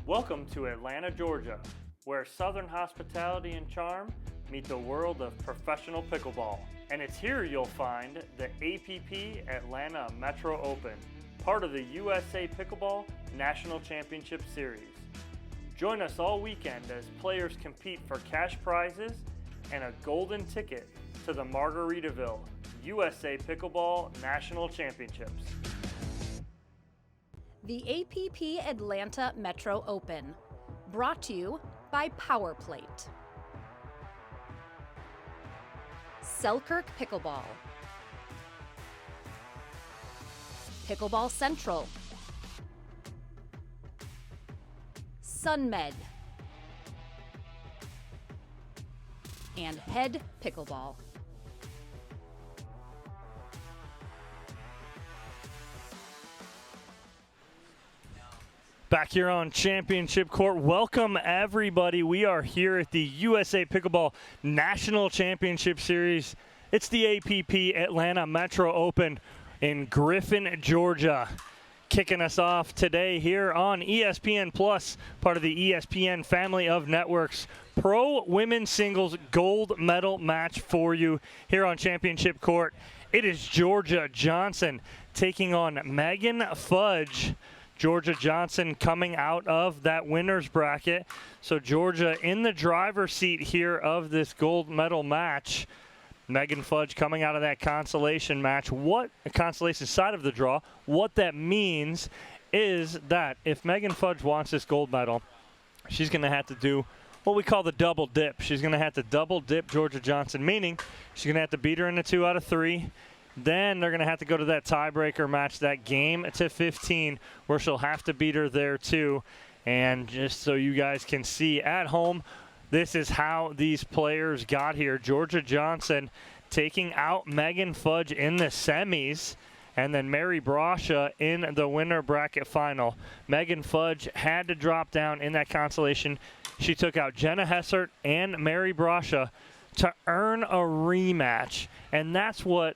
Welcome to Atlanta, Georgia, where Southern hospitality and charm meet the world of professional pickleball. And it's here you'll find the APP Atlanta Metro Open, part of the USA Pickleball National Championship Series. Join us all weekend as players compete for cash prizes and a golden ticket to the Margaritaville USA Pickleball National Championships. The APP Atlanta Metro Open, brought to you by PowerPlate. Selkirk Pickleball. Pickleball Central. SunMed. And Head Pickleball. Back here on Championship Court, welcome everybody. We are here at the USA Pickleball National Championship Series. It's the APP Atlanta Metro Open in Griffin, Georgia. Kicking us off today here on ESPN Plus, part of the ESPN family of networks. Pro Women's Singles gold medal match for you here on Championship Court. It is Georgia Johnson taking on Megan Fudge. Georgia Johnson coming out of that winner's bracket. So Georgia in the driver's seat here of this gold medal match. Megan Fudge coming out of that consolation match. What a consolation side of the draw. What that means is that if Megan Fudge wants this gold medal, she's going to have to do what we call the double dip. She's going to have to double dip Georgia Johnson, meaning she's going to have to beat her in the 2 out of 3. Then they're going to have to go to that tiebreaker match, that game to 15, where she'll have to beat her there too. And just so you guys can see at home, this is how these players got here. Georgia Johnson taking out Megan Fudge in the semis, and then Mary Brasha in the winner bracket final. Megan Fudge had to drop down in that consolation. She took out Jenna Hessert and Mary Brasha to earn a rematch. And that's what,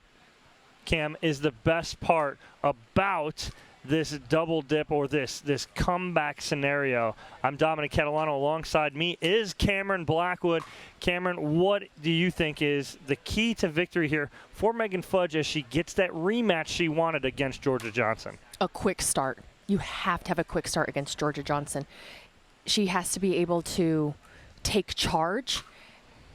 Cam, is the best part about this double dip or this comeback scenario. I'm Dominic Catalano. Alongside me is Cameron Blackwood. Cameron, what do you think is the key to victory here for Megan Fudge as she gets that rematch she wanted against Georgia Johnson? A quick start. You have to have a quick start against Georgia Johnson. She has to be able to take charge.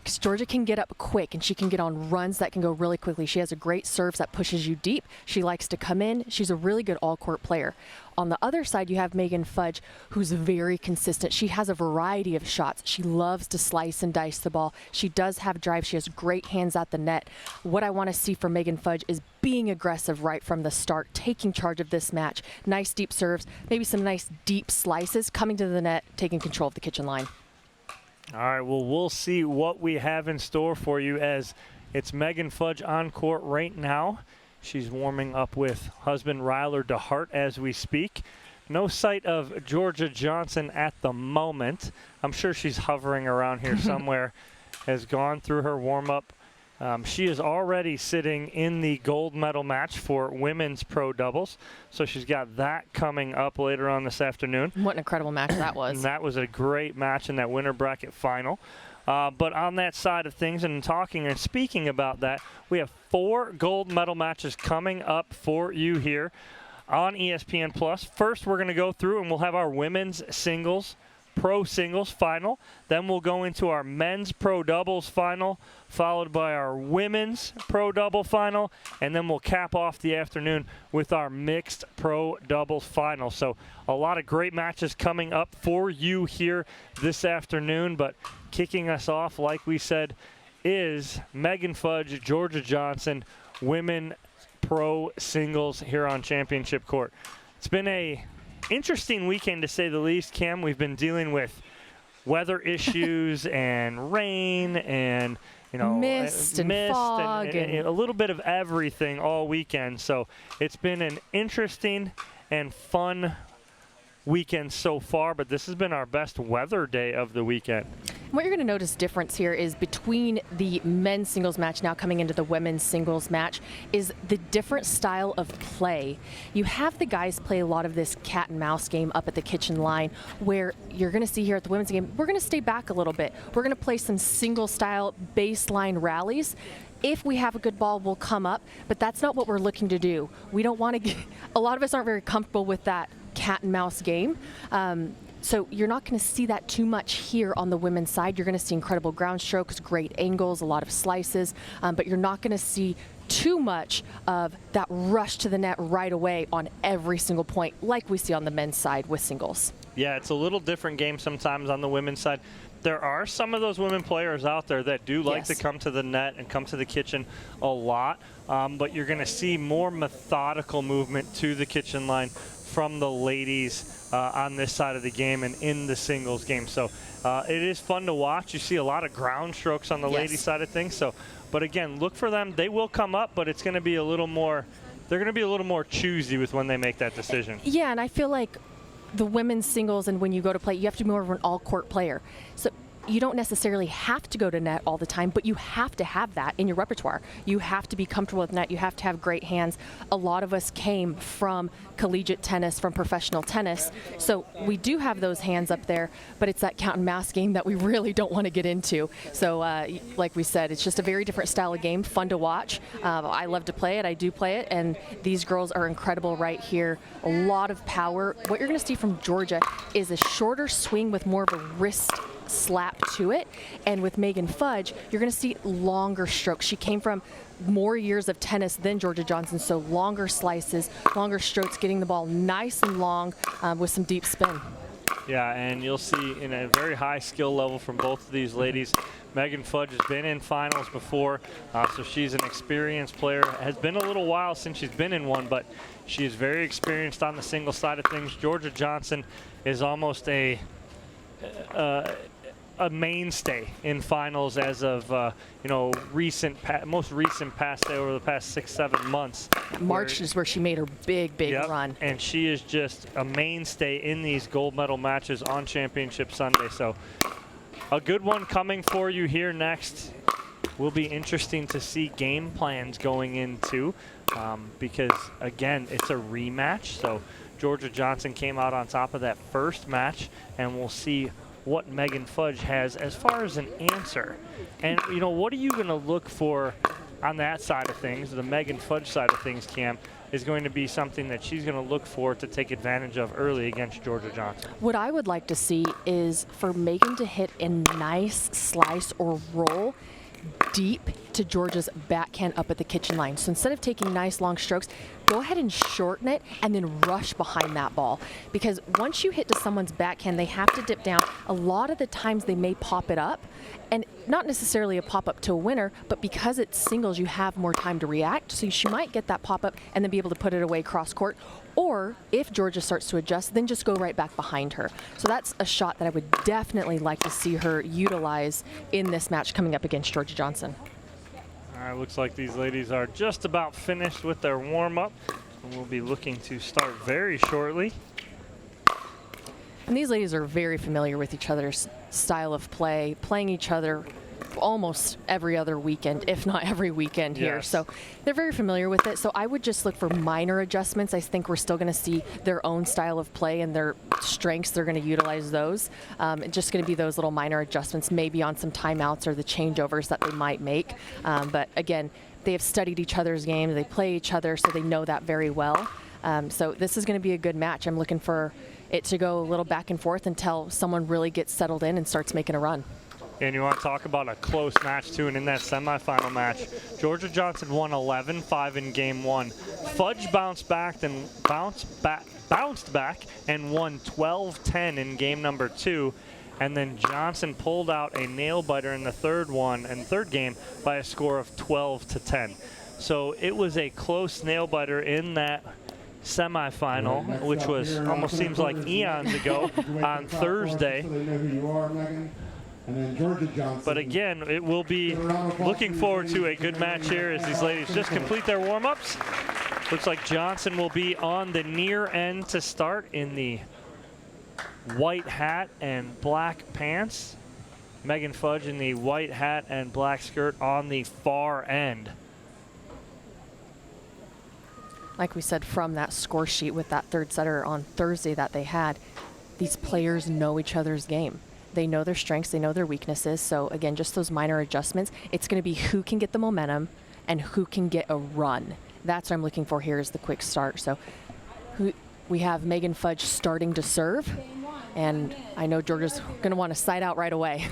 Because Georgia can get up quick and she can get on runs that can go really quickly. She has a great serve that pushes you deep. She likes to come in. She's a really good all-court player. On the other side, you have Megan Fudge, who's very consistent. She has a variety of shots. She loves to slice and dice the ball. She does have drive. She has great hands at the net. What I want to see from Megan Fudge is being aggressive right from the start, taking charge of this match. Nice deep serves, maybe some nice deep slices, coming to the net, taking control of the kitchen line. All right, well, we'll see what we have in store for you as it's Megan Fudge on court right now. She's warming up with husband Ryler DeHart as we speak. No sight of Georgia Johnson at the moment. I'm sure she's hovering around here somewhere, has gone through her warm-up. She is already sitting in the gold medal match for women's pro doubles. So she's got that coming up later on this afternoon. What an incredible match that was. And that was a great match in that winner bracket final. But on that side of things and talking and speaking about that, we have 4 gold medal matches coming up for you here on ESPN Plus. First, we're going to go through and we'll have our women's singles, pro singles final. Then we'll go into our men's pro doubles final, followed by our women's pro double final, and then we'll cap off the afternoon with our mixed pro doubles final. So a lot of great matches coming up for you here this afternoon, but kicking us off, like we said, is Megan Fudge, Georgia Johnson, women pro singles here on Championship Court. It's been a interesting weekend, to say the least, Cam. We've been dealing with weather issues and rain and mist and fog and a little bit of everything all weekend. So it's been an interesting and fun weekend so far, but this has been our best weather day of the weekend. What you're going to notice difference here is between the men's singles match now coming into the women's singles match is the different style of play. You have the guys play a lot of this cat and mouse game up at the kitchen line, where you're going to see here at the women's game, we're going to stay back a little bit. We're going to play some single style baseline rallies. If we have a good ball, we'll come up, but that's not what we're looking to do. We don't want to a lot of us aren't very comfortable with that cat and mouse game. So you're not going to see that too much here on the women's side. You're going to see incredible ground strokes, great angles, a lot of slices, but you're not going to see too much of that rush to the net right away on every single point like we see on the men's side with singles. Yeah, it's a little different game sometimes on the women's side. There are some of those women players out there that do like to come to the net and come to the kitchen a lot, but you're going to see more methodical movement to the kitchen line from the ladies on this side of the game and in the singles game. So it is fun to watch. You see a lot of ground strokes on the ladies side of things. So, but again, look for them. They will come up, but it's going to be a little more, they're going to be a little more choosy with when they make that decision. Yeah, and I feel like the women's singles and when you go to play, you have to be more of an all-court player. So you don't necessarily have to go to net all the time, but you have to have that in your repertoire. You have to be comfortable with net. You have to have great hands. A lot of us came from collegiate tennis, from professional tennis, so we do have those hands up there, but it's that count and mouse game that we really don't want to get into. So like we said, it's just a very different style of game, fun to watch. I love to play it. I do play it, and these girls are incredible right here. A lot of power. What you're going to see from Georgia is a shorter swing with more of a wrist slap to it, and with Megan Fudge you're going to see longer strokes. She came from more years of tennis than Georgia Johnson, so longer slices, longer strokes, getting the ball nice and long with some deep spin. Yeah, and you'll see in a very high skill level from both of these ladies. Megan Fudge has been in finals before, so she's an experienced player. Has been a little while since she's been in one, but she is very experienced on the single side of things. Georgia Johnson is almost a mainstay in finals as of most recent past day over the past 6-7 months. March is where she made her big run, and she is just a mainstay in these gold medal matches on Championship Sunday. So a good one coming for you here next. Will be interesting to see game plans going into because again it's a rematch. So Georgia Johnson came out on top of that first match, and we'll see what Megan Fudge has as far as an answer. And, what are you going to look for on that side of things? The Megan Fudge side of things, Cam, is going to be something that she's going to look for to take advantage of early against Georgia Johnson. What I would like to see is for Megan to hit a nice slice or roll deep to Georgia's backhand up at the kitchen line. So instead of taking nice long strokes, go ahead and shorten it and then rush behind that ball. Because once you hit to someone's backhand, they have to dip down. A lot of the times they may pop it up, and not necessarily a pop-up to a winner, but because it's singles, you have more time to react. So she might get that pop-up and then be able to put it away cross-court. Or if Georgia starts to adjust, then just go right back behind her. So that's a shot that I would definitely like to see her utilize in this match coming up against Georgia Johnson. All right, looks like these ladies are just about finished with their warm-up, and we'll be looking to start very shortly. And these ladies are very familiar with each other's style of play, playing each other almost every other weekend, if not every weekend here. So they're very familiar with it. So I would just look for minor adjustments. I think we're still going to see their own style of play and their strengths. They're going to utilize those. It's just going to be those little minor adjustments, maybe on some timeouts or the changeovers that they might make. But again, they have studied each other's games. They play each other, so they know that very well. So this is going to be a good match. I'm looking for it to go a little back and forth until someone really gets settled in and starts making a run. And you want to talk about a close match, too, and in that semifinal match, Georgia Johnson won 11-5 in game one. Fudge bounced back and won 12-10 in game number two. And then Johnson pulled out a nail-biter in the third game by a score of 12-10. So it was a close nail-biter in that semifinal, which was almost seems like eons ago on Thursday. But again, it will be looking forward to a good match here as these ladies just complete their warm-ups. Looks like Johnson will be on the near end to start in the white hat and black pants. Megan Fudge in the white hat and black skirt on the far end. Like we said, from that score sheet with that third setter on Thursday that they had, these players know each other's game. They know their strengths, they know their weaknesses. So again, just those minor adjustments. It's going to be who can get the momentum and who can get a run. That's what I'm looking for here is the quick start. So we have Megan Fudge starting to serve, and I know Georgia's going to want to side out right away.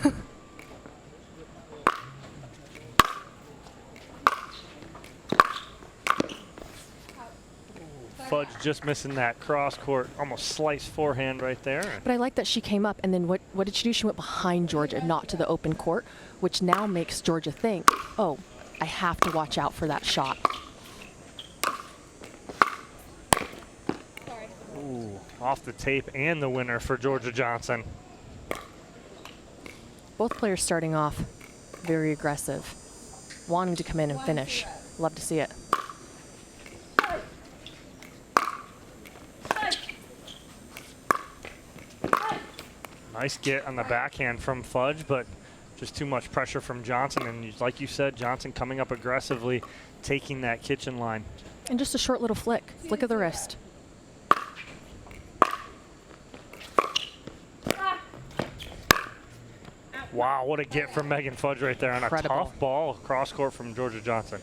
Fudge just missing that cross court, almost sliced forehand right there. But I like that she came up, and then what did she do? She went behind Georgia, not to the open court, which now makes Georgia think, oh, I have to watch out for that shot. Ooh, off the tape and the winner for Georgia Johnson. Both players starting off very aggressive, wanting to come in and finish. Love to see it. Nice get on the backhand from Fudge, but just too much pressure from Johnson. And like you said, Johnson coming up aggressively, taking that kitchen line. And just a short little flick of the wrist. Wow, what a get from Megan Fudge right there on Incredible. a tough ball cross court from Georgia Johnson.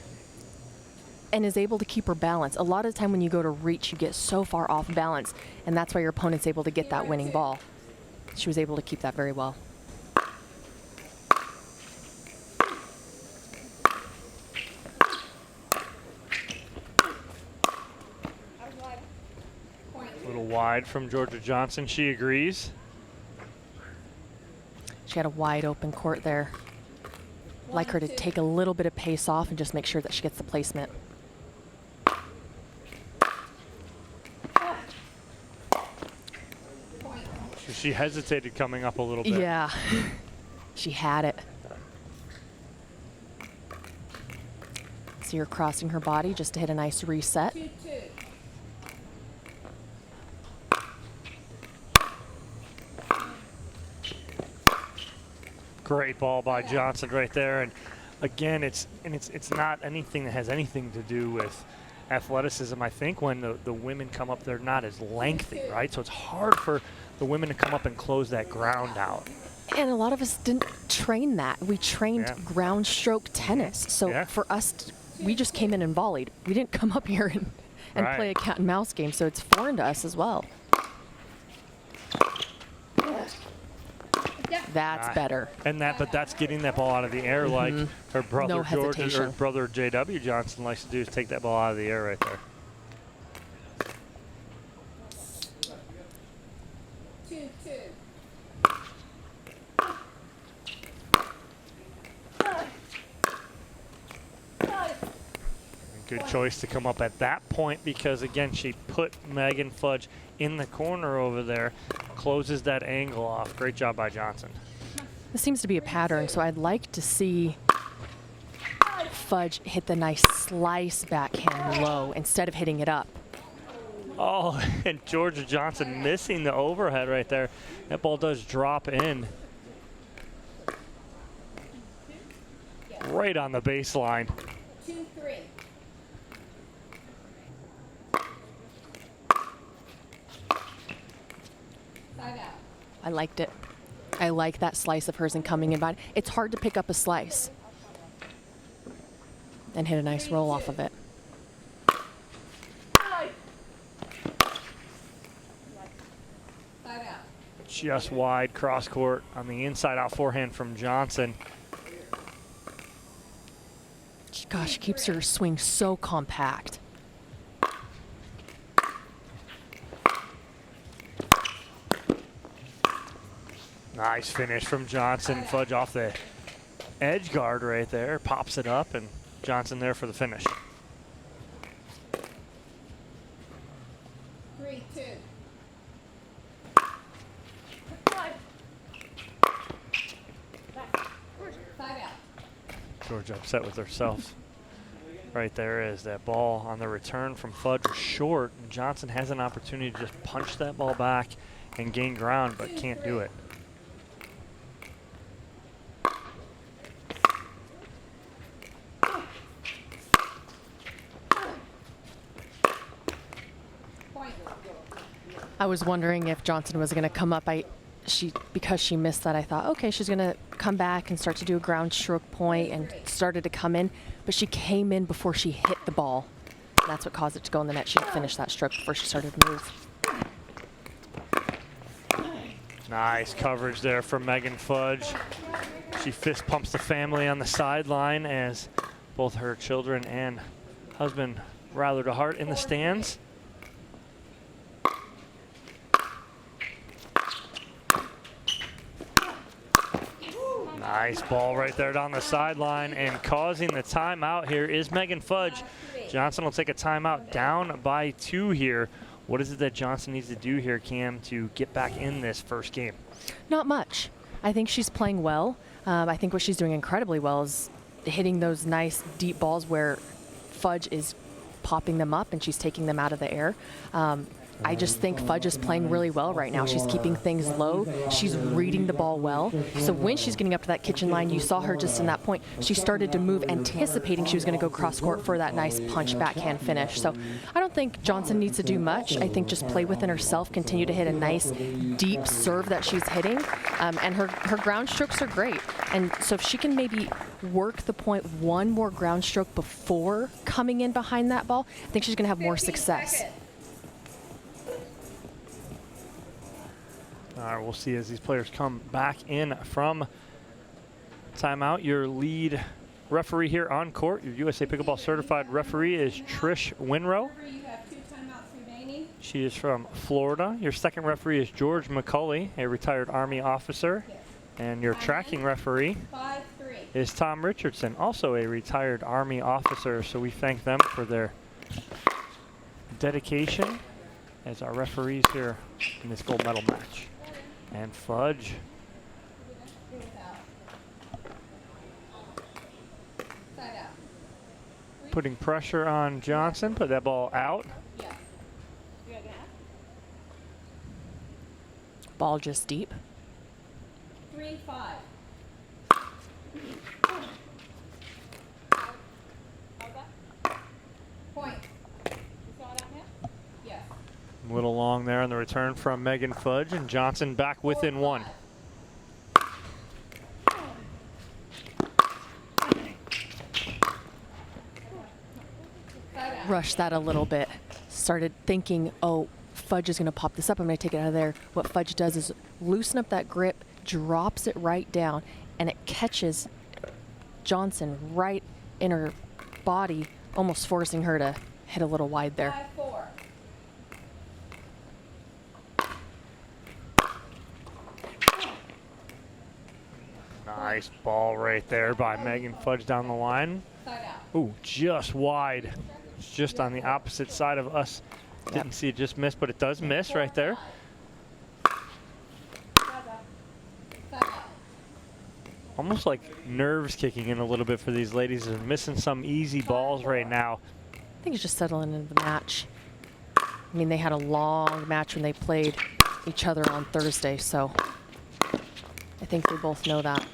And is able to keep her balance. A lot of the time when you go to reach, you get so far off balance, and that's why your opponent's able to get that winning ball. She was able to keep that very well. A little wide from Georgia Johnson. She agrees. She had a wide open court there. Like her to take a little bit of pace off and just make sure that she gets the placement. She hesitated coming up a little bit. Yeah, she had it. See her crossing her body just to hit a nice reset. Great ball by Johnson right there. And again, it's not anything that has anything to do with athleticism. I think when the women come up, they're not as lengthy, right? So it's hard for the women to come up and close that ground out. And a lot of us didn't train that. We trained ground stroke tennis. So for us, we just came in and volleyed. We didn't come up here and play a cat and mouse game. So it's foreign to us as well. That's better. But that's getting that ball out of the air like her brother No George or hesitation. brother J.W. Johnson likes to do, is take that ball out of the air right there. Good choice to come up at that point because, again, she put Megan Fudge in the corner over there, closes that angle off. Great job by Johnson. This seems to be a pattern, so I'd like to see Fudge hit the nice slice backhand low instead of hitting it up. Oh, and Georgia Johnson missing the overhead right there. That ball does drop in. Right on the baseline. 2-3. I liked it. I like that slice of hers and coming in by. It's hard to pick up a slice and hit a nice roll off of it. Just wide cross court on the inside out forehand from Johnson. Gosh, she keeps her swing so compact. Nice finish from Johnson. Fudge off the edge guard right there. Pops it up, and Johnson there for the finish. 3-2. Georgia upset with herself. Right there is that ball on the return from Fudge was short, and Johnson has an opportunity to just punch that ball back and gain ground, but can't do it. I was wondering if Johnson was going to come up. Because she missed that, I thought, okay, she's going to come back and start to do a ground stroke point and started to come in. But she came in before she hit the ball. And that's what caused it to go in the net. She didn't finish that stroke before she started to move. Nice coverage there from Megan Fudge. She fist pumps the family on the sideline as both her children and husband rally to heart in the stands. Nice ball right there down the sideline, and causing the timeout here is Megan Fudge. Johnson will take a timeout, down by 2 here. What is it that Johnson needs to do here, Cam, to get back in this first game? Not much. I think she's playing well. I think what she's doing incredibly well is hitting those nice deep balls where Fudge is popping them up and she's taking them out of the air. I just think Fudge is playing really well right now. She's keeping things low. She's reading the ball well. So when she's getting up to that kitchen line, you saw her just in that point, she started to move anticipating she was going to go cross court for that nice punch backhand finish. So I don't think Johnson needs to do much. I think just play within herself, continue to hit a nice deep serve that she's hitting. And her ground strokes are great. And so if she can maybe work the point one more ground stroke before coming in behind that ball, I think she's going to have more success. All right, we'll see as these players come back in from timeout. Your lead referee here on court, your USA Pickleball certified referee, is Trish Winrow. You have 2 timeouts remaining. She is from Florida. Your second referee is George McCulley, a retired Army officer. And your tracking referee 5-3. is Tom Richardson, also a retired Army officer. So we thank them for their dedication as our referees here in this gold medal match. And Fudge putting pressure on Johnson, put that ball out. Ball just deep. 3-5. Point. You saw that, man? Yes. A little long there on the return from Megan Fudge, and Johnson back within 1. Rushed that a little bit. Started thinking, oh, Fudge is going to pop this up. I'm going to take it out of there. What Fudge does is loosen up that grip, drops it right down, and it catches Johnson right in her body, almost forcing her to hit a little wide there. 5-4. Nice ball right there by Megan Fudge down the line. Side out. Ooh, just wide. It's just on the opposite side of us. Didn't see it just miss, but it does miss right there. Side out. Almost like nerves kicking in a little bit for these ladies. They're missing some easy balls right now. I think it's just settling into the match. I mean, they had a long match when they played each other on Thursday, so I think they both know that.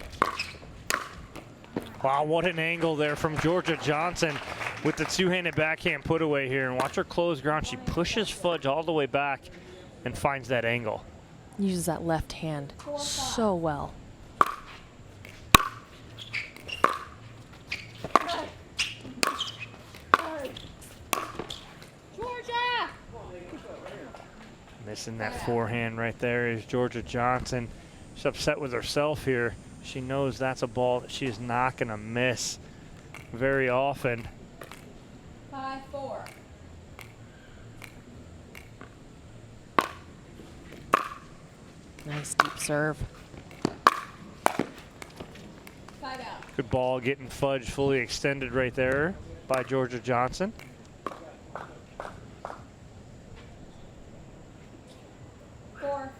Wow, what an angle there from Georgia Johnson with the two-handed backhand put away here. And watch her close ground. She pushes Fudge all the way back and finds that angle. Uses that left hand so well. Georgia! Missing that forehand right there is Georgia Johnson. She's upset with herself here. She knows that's a ball that she is not going to miss very often. 5-4. Nice deep serve. Side out. Good ball getting Fudge fully extended right there by Georgia Johnson. 4-5.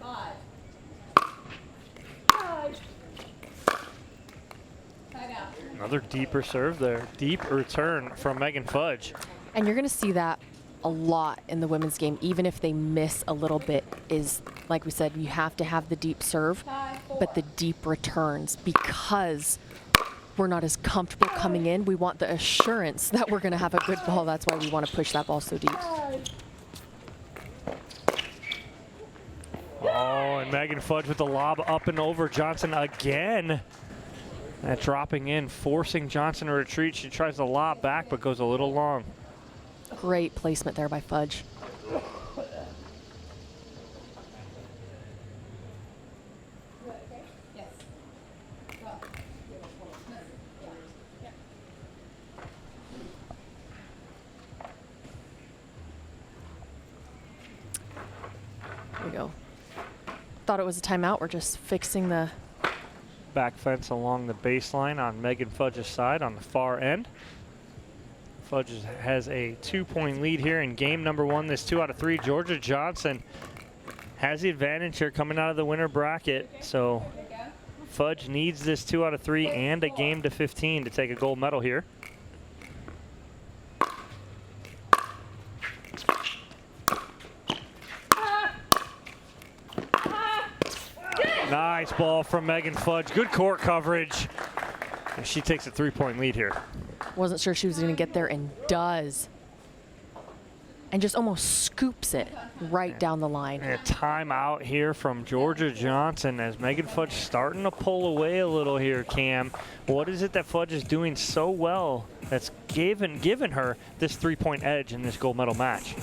Side out. Another deeper serve there. Deep return from Megan Fudge. And you're going to see that a lot in the women's game, even if they miss a little bit, is, like we said, you have to have the deep serve, but the deep returns, because we're not as comfortable coming in. We want the assurance that we're going to have a good ball. That's why we want to push that ball so deep. Oh, and Megan Fudge with the lob up and over Johnson again. That dropping in, forcing Johnson to retreat. She tries to lob back, but goes a little long. Great placement there by Fudge. There we go. Thought it was a timeout. We're just fixing the Back fence along the baseline on Megan Fudge's side on the far end. Fudge has a 2-point lead here in game number 1. This 2 out of 3. Georgia Johnson has the advantage here coming out of the winner bracket. So Fudge needs this 2 out of 3 and a game to 15 to take a gold medal here. Nice ball from Megan Fudge. Good court coverage. And she takes a 3-point lead here. Wasn't sure she was going to get there, and does. And just almost scoops it right down the line. And a timeout here from Georgia Johnson as Megan Fudge starting to pull away a little here, Cam. What is it that Fudge is doing so well that's given her this 3-point edge in this gold medal match?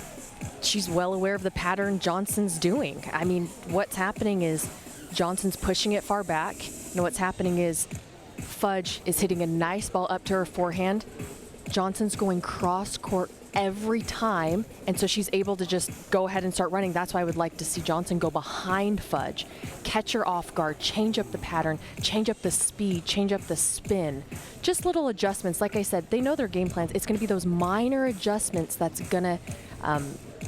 She's well aware of the pattern Johnson's doing. I mean, what's happening is Johnson's pushing it far back. And what's happening is Fudge is hitting a nice ball up to her forehand. Johnson's going cross court every time, and so she's able to just go ahead and start running. That's why I would like to see Johnson go behind Fudge, catch her off guard, change up the pattern, change up the speed, change up the spin. Just little adjustments. Like I said, they know their game plans. It's going to be those minor adjustments that's going to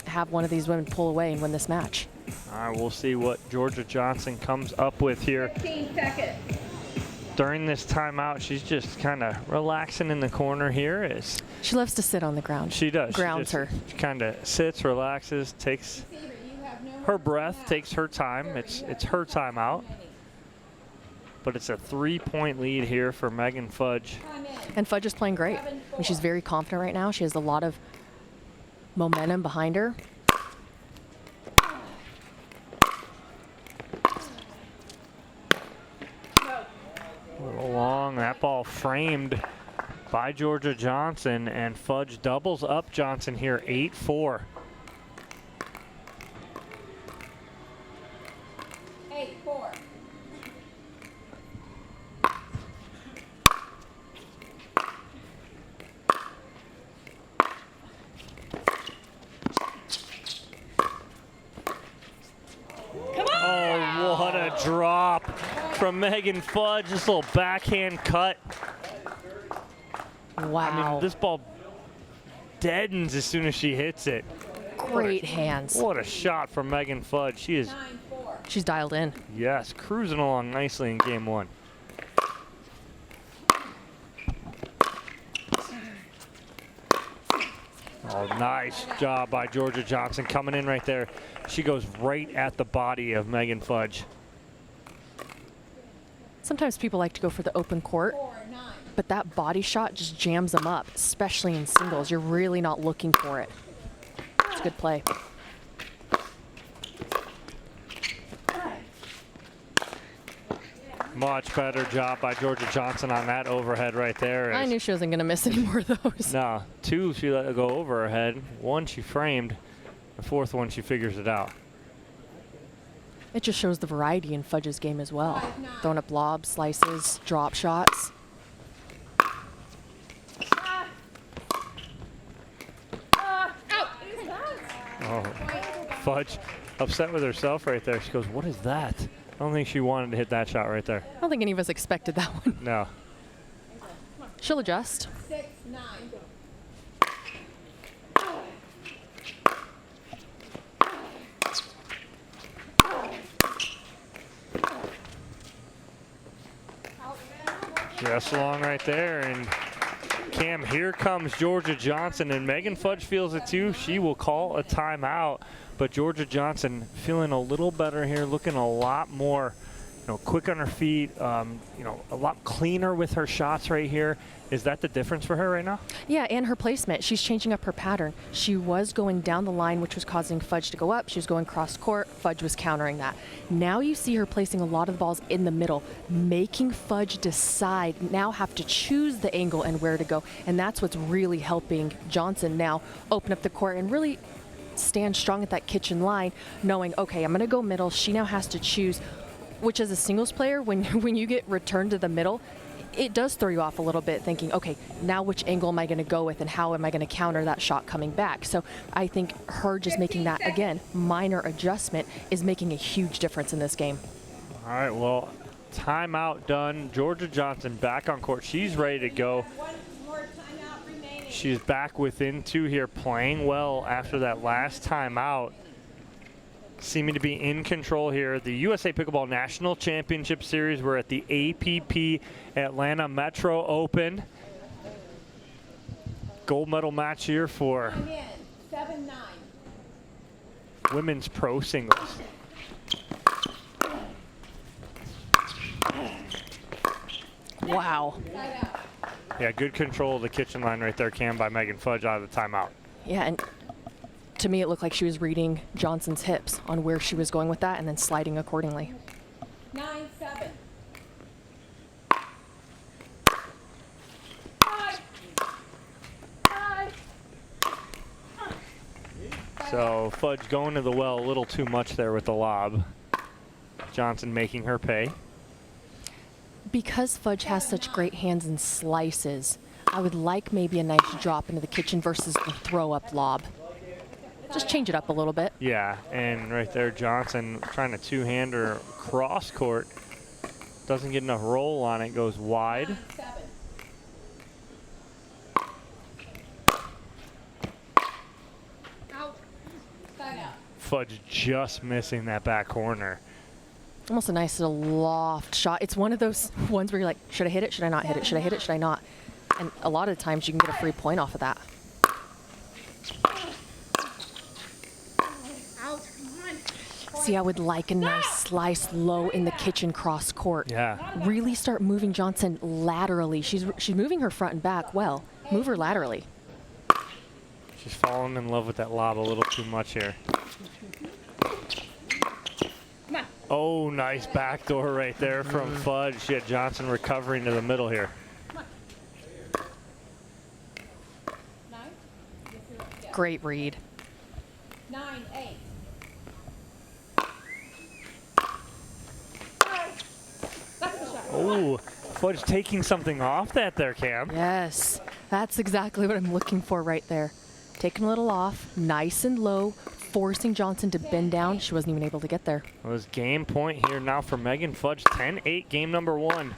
have one of these women pull away and win this match. All right, we'll see what Georgia Johnson comes up with here. 15 seconds. During this timeout, she's just kind of relaxing in the corner here. As She loves to sit on the ground. she does. Grounds her. She kind of sits, relaxes, takes her breath, takes her time. It's her timeout. But it's a 3-point lead here for Megan Fudge. And Fudge is playing great. I mean, she's very confident right now. She has a lot of momentum behind her. A little long. That ball framed by Georgia Johnson, and Fudge doubles up Johnson here, 8-4. 8-4. Oh, what a drop from Megan Fudge. This little backhand cut. Wow. I mean, this ball deadens as soon as she hits it. Great hands. What a shot from Megan Fudge. She is, 9-4. She's dialed in. yes, cruising along nicely in game 1. Oh, nice job by Georgia Johnson coming in right there. She goes right at the body of Megan Fudge. Sometimes people like to go for the open court, 4-9. but that body shot just jams them up, especially in singles. You're really not looking for it. It's a good play. Much better job by Georgia Johnson on that overhead right there. I knew she wasn't going to miss any more of those. No, 2 she let it go over her head. 1 she framed. The 4th one she figures it out. It just shows the variety in Fudge's game as well. Throwing up lobs, slices, drop shots. Oh, Fudge upset with herself right there. She goes, what is that? I don't think she wanted to hit that shot right there. I don't think any of us expected that one. No. She'll adjust. 6-9. Just long right there, and Cam, here comes Georgia Johnson, and Megan Fudge feels it too. She will call a timeout, but Georgia Johnson feeling a little better here, looking a lot more, quick on her feet, a lot cleaner with her shots right here. Is that the difference for her right now? Yeah, and her placement. She's changing up her pattern. She was going down the line, which was causing Fudge to go up. She was going cross court. Fudge was countering that. Now you see her placing a lot of the balls in the middle, making Fudge decide, now have to choose the angle and where to go. And that's what's really helping Johnson now open up the court and really stand strong at that kitchen line, knowing, okay, I'm going to go middle. She now has to choose, which as a singles player, when you get returned to the middle, it does throw you off a little bit, thinking, okay, now which angle am I going to go with and how am I going to counter that shot coming back? So I think her just making that, again, minor adjustment is making a huge difference in this game. All right, well, timeout done. Georgia Johnson back on court. She's ready to go. One more timeout remaining. She's back within 2 here, playing well after that last timeout. Seeming to be in control here. The USA Pickleball National Championship Series. We're at the APP Atlanta Metro Open. Gold medal match here for Come in, 7-9. women's pro singles. Wow. Side out. Yeah, good control of the kitchen line right there, Cam, by Megan Fudge out of the timeout. Yeah, and to me, it looked like she was reading Johnson's hips on where she was going with that and then sliding accordingly. 9-7. So Fudge going to the well a little too much there with the lob. Johnson making her pay. Because Fudge has such great hands and slices, I would like maybe a nice drop into the kitchen versus the throw-up lob. Just change it up a little bit. Yeah, and right there, Johnson trying to two-hander cross court. Doesn't get enough roll on it, goes wide. 9-7. Out. Side out. Fudge just missing that back corner. Almost a nice little loft shot. It's one of those ones where you're like, should I hit it? Should I not hit it? Should I hit it? Should I not? And a lot of the times you can get a free point off of that. Out. Come on. See, I would like a nice slice low in the kitchen cross court. Yeah, Really start moving Johnson laterally. She's moving her front and back well. Move her laterally. she's falling in love with that lob a little too much here. Come on. Oh, nice backdoor right there from Fudge. She had Johnson recovering to the middle here. 9. Yeah. Great read. 9-8. That's the shot. Oh, Fudge taking something off that there, Cam. Yes, that's exactly what I'm looking for right there. Taking a little off, nice and low, forcing Johnson to bend down. She wasn't even able to get there. It was game point here now for Megan Fudge. 10-8, game number 1.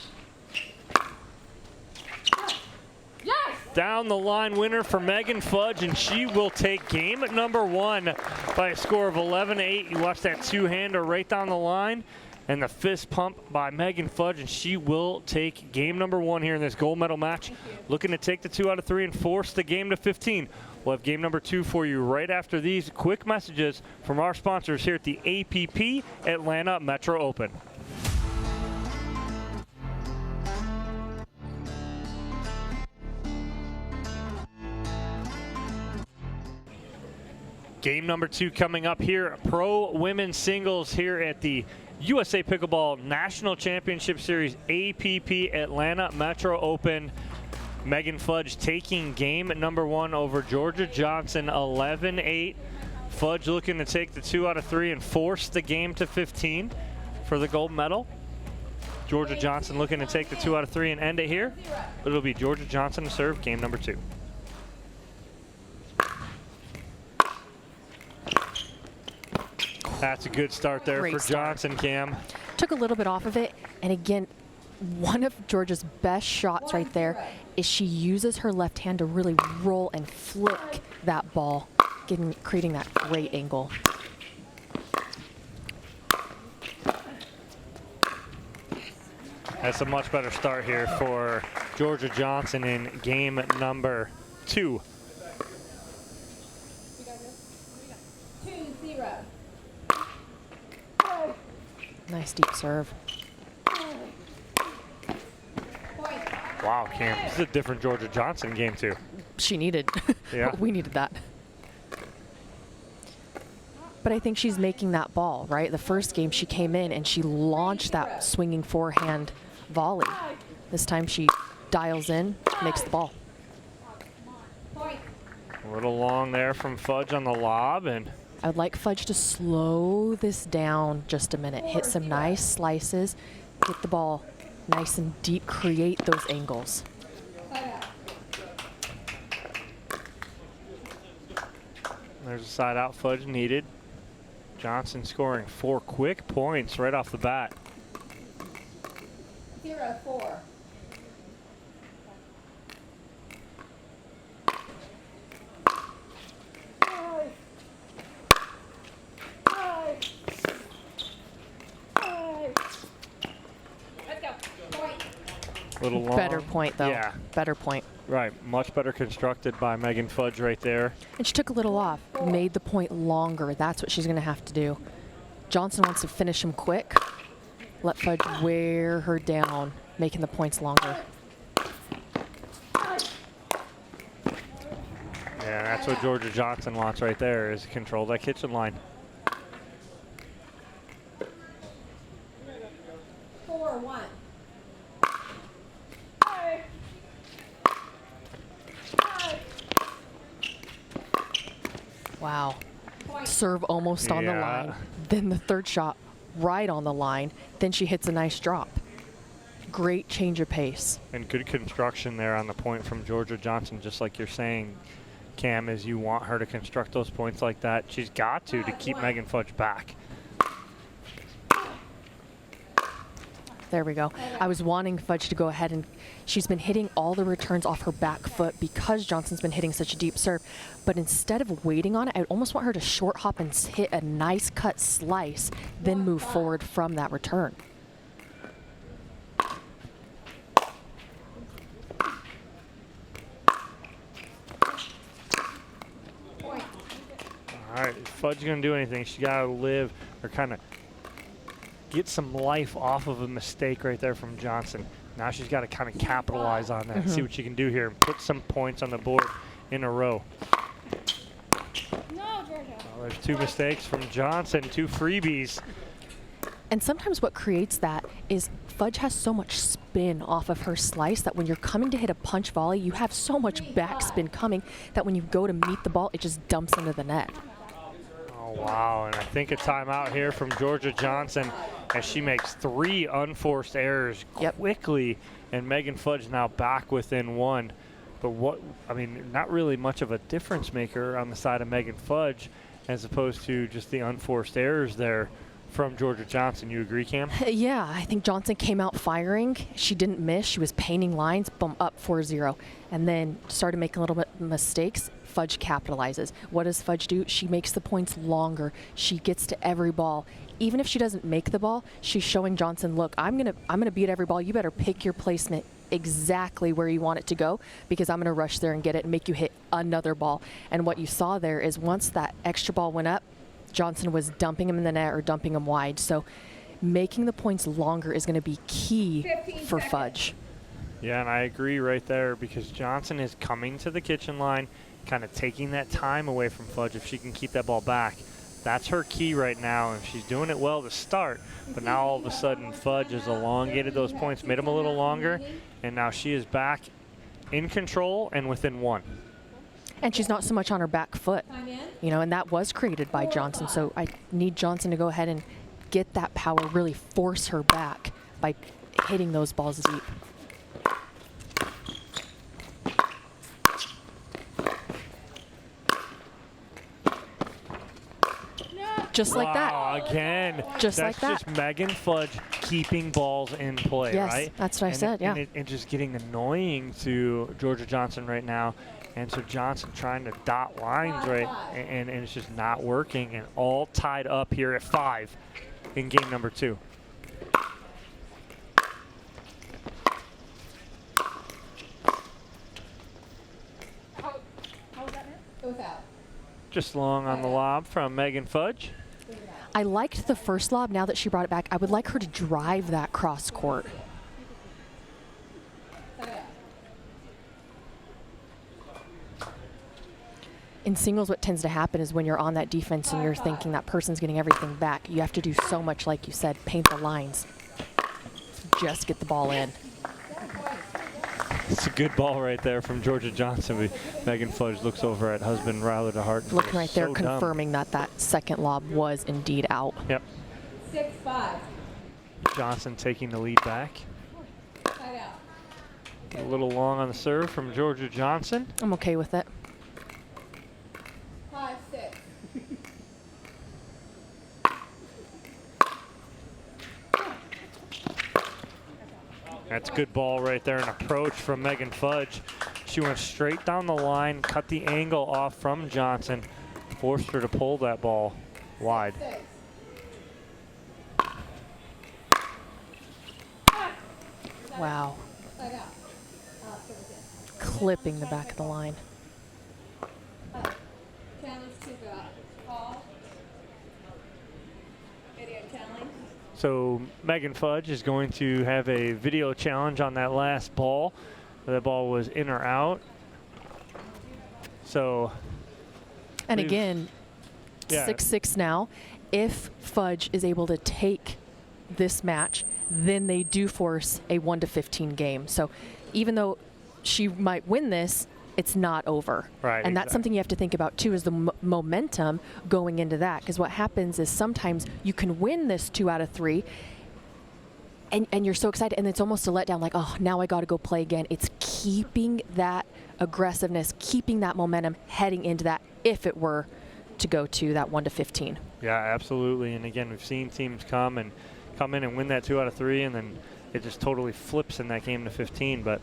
Yes! Down the line winner for Megan Fudge, and she will take game number 1 by a score of 11-8. You watch that two-hander right down the line, and the fist pump by Megan Fudge, and she will take game number 1 here in this gold medal match. Looking to take the 2 out of 3 and force the game to 15. We'll have game number 2 for you right after these quick messages from our sponsors here at the APP Atlanta Metro Open. Game number 2 coming up here, pro women's singles here at the USA Pickleball National Championship Series APP Atlanta Metro Open. Megan Fudge taking game number 1 over Georgia Johnson, 11-8. Fudge looking to take the 2 out of 3 and force the game to 15 for the gold medal. Georgia Johnson looking to take the 2 out of 3 and end it here. It'll be Georgia Johnson to serve game number 2. That's a good start there Great for start. Johnson, Cam. Took a little bit off of it, and again, one of Georgia's best shots right there is she uses her left hand to really roll and flick that ball, creating that great angle. That's a much better start here for Georgia Johnson in game number 2. 2-0. Nice deep serve. Wow, Cam, this is a different Georgia Johnson game too. She needed. Yeah. We needed that. But I think she's making that ball, right? The first game she came in and she launched that swinging forehand volley. This time she dials in, makes the ball. A little long there from Fudge on the lob, and I would like Fudge to slow this down just a minute. Hit some nice slices, get the ball nice and deep, create those angles. there's a side out Fudge needed. Johnson scoring 4 quick points right off the bat. 0-4. Let's go. Point. Little long. Better point, though. Yeah, Better point. right. Much better constructed by Megan Fudge right there. And she took a little off, made the point longer. That's what she's going to have to do. Johnson wants to finish him quick. Let Fudge wear her down, making the points longer. Yeah, that's what Georgia Johnson wants right there, is control that kitchen line. 4-1. Wow. Serve almost on the Yeah. line. Then the third shot right on the line. Then she hits a nice drop. Great change of pace. And good construction there on the point from Georgia Johnson, just like you're saying, Cam, is you want her to construct those points like that. She's got to keep Megan Fudge back. There we go. I was wanting Fudge to go ahead, and she's been hitting all the returns off her back foot because Johnson's been hitting such a deep serve. But instead of waiting on it, I almost want her to short hop and hit a nice cut slice, then move forward from that return. All right, if Fudge going to do anything, she got to live or kind of get some life off of a mistake right there from Johnson. Now she's got to kind of capitalize on that, see what she can do here, and put some points on the board in a row. No, Georgia. Well, there's 2 mistakes from Johnson, 2 freebies. And sometimes what creates that is Fudge has so much spin off of her slice that when you're coming to hit a punch volley, you have so much backspin coming that when you go to meet the ball, it just dumps into the net. Oh, wow, and I think a timeout here from Georgia Johnson as she makes 3 unforced errors quickly, and Megan Fudge now back within 1. But not really much of a difference maker on the side of Megan Fudge as opposed to just the unforced errors there from Georgia Johnson. You agree, Cam? Yeah, I think Johnson came out firing. She didn't miss. She was painting lines, boom, up 4-0. And then started making a little bit mistakes. Fudge capitalizes. What does Fudge do? She makes the points longer. She gets to every ball. Even if she doesn't make the ball, she's showing Johnson, look, I'm gonna beat every ball. You better pick your placement exactly where you want it to go, because I'm gonna rush there and get it and make you hit another ball. And what you saw there is once that extra ball went up, Johnson was dumping him in the net or dumping him wide. So making the points longer is going to be key for Fudge. Yeah, and I agree right there, because Johnson is coming to the kitchen line, kind of taking that time away from Fudge. If she can keep that ball back, that's her key right now, and she's doing it well to start. But now all of a sudden Fudge has elongated those points, made them a little longer, and now she is back in control and within 1. And she's not so much on her back foot, and that was created by Johnson. So I need Johnson to go ahead and get that power, really force her back by hitting those balls deep. Just like that. Wow, again. Just that's like that. Just Megan Fudge keeping balls in play, Yes, right? that's what I said, yeah. And just getting annoying to Georgia Johnson right now. And so Johnson trying to dot lines, right? And it's just not working. And all tied up here at 5 in game number 2. Just long on the lob from Megan Fudge. I liked the first lob. Now that she brought it back, I would like her to drive that cross court. In singles, what tends to happen is when you're on that defense and you're thinking that person's getting everything back, you have to do so much, like you said, paint the lines. Just get the ball in. It's a good ball right there from Georgia Johnson. Megan Fudge looks over at husband Ryler DeHart. Looking right there, So confirming that that second lob was indeed out. Yep. 6-5. Johnson taking the lead back. Side out. A little long on the serve from Georgia Johnson. I'm okay with it. 5-6. That's a good ball right there, an approach from Megan Fudge. She went straight down the line, cut the angle off from Johnson, forced her to pull that ball wide. 6. Wow. Side out. Clipping the back of the line. Challenge to go out. Call. Video challenge. So Megan Fudge is going to have a video challenge on that last ball. That ball was in or out. So. And again, Yeah. 6-6 now. If Fudge is able to take this match, then they do force a 1-15 game. So even though she might win this, it's not over. Right, And that's exactly. something you have to think about too, is the momentum going into that. Because what happens is sometimes you can win this 2 out of 3 and you're so excited, and it's almost a letdown, like, oh, now I got to go play again. It's keeping that aggressiveness, keeping that momentum heading into that, if it were to go to that 1-15. Yeah, absolutely. And again, we've seen teams come in and win that 2 out of 3, and then it just totally flips in that game to 15. But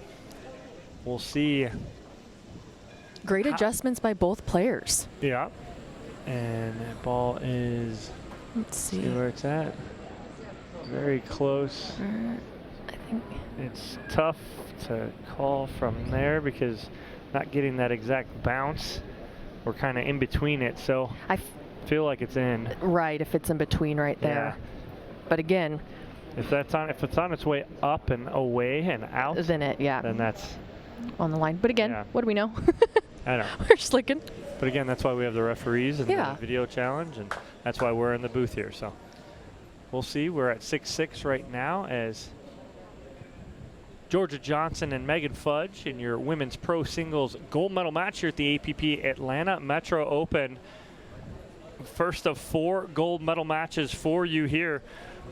we'll see. Great adjustments by both players. Yeah. And that ball is, Let's see. see where it's at. Very close. I think It's tough to call from there because not getting that exact bounce. We're kind of in between it, so I feel like it's in. right, if it's in between right there. Yeah. But again, If it's on its way up and away and out, then then that's, on the line. But again, Yeah. what do we know? I don't know. We're just looking. But again, that's why we have the referees and Yeah. the video challenge, and that's why we're in the booth here. So we'll see. We're at 6-6 right now as Georgia Johnson and Megan Fudge in your women's pro singles gold medal match here at the APP Atlanta Metro Open. First of 4 gold medal matches for you here.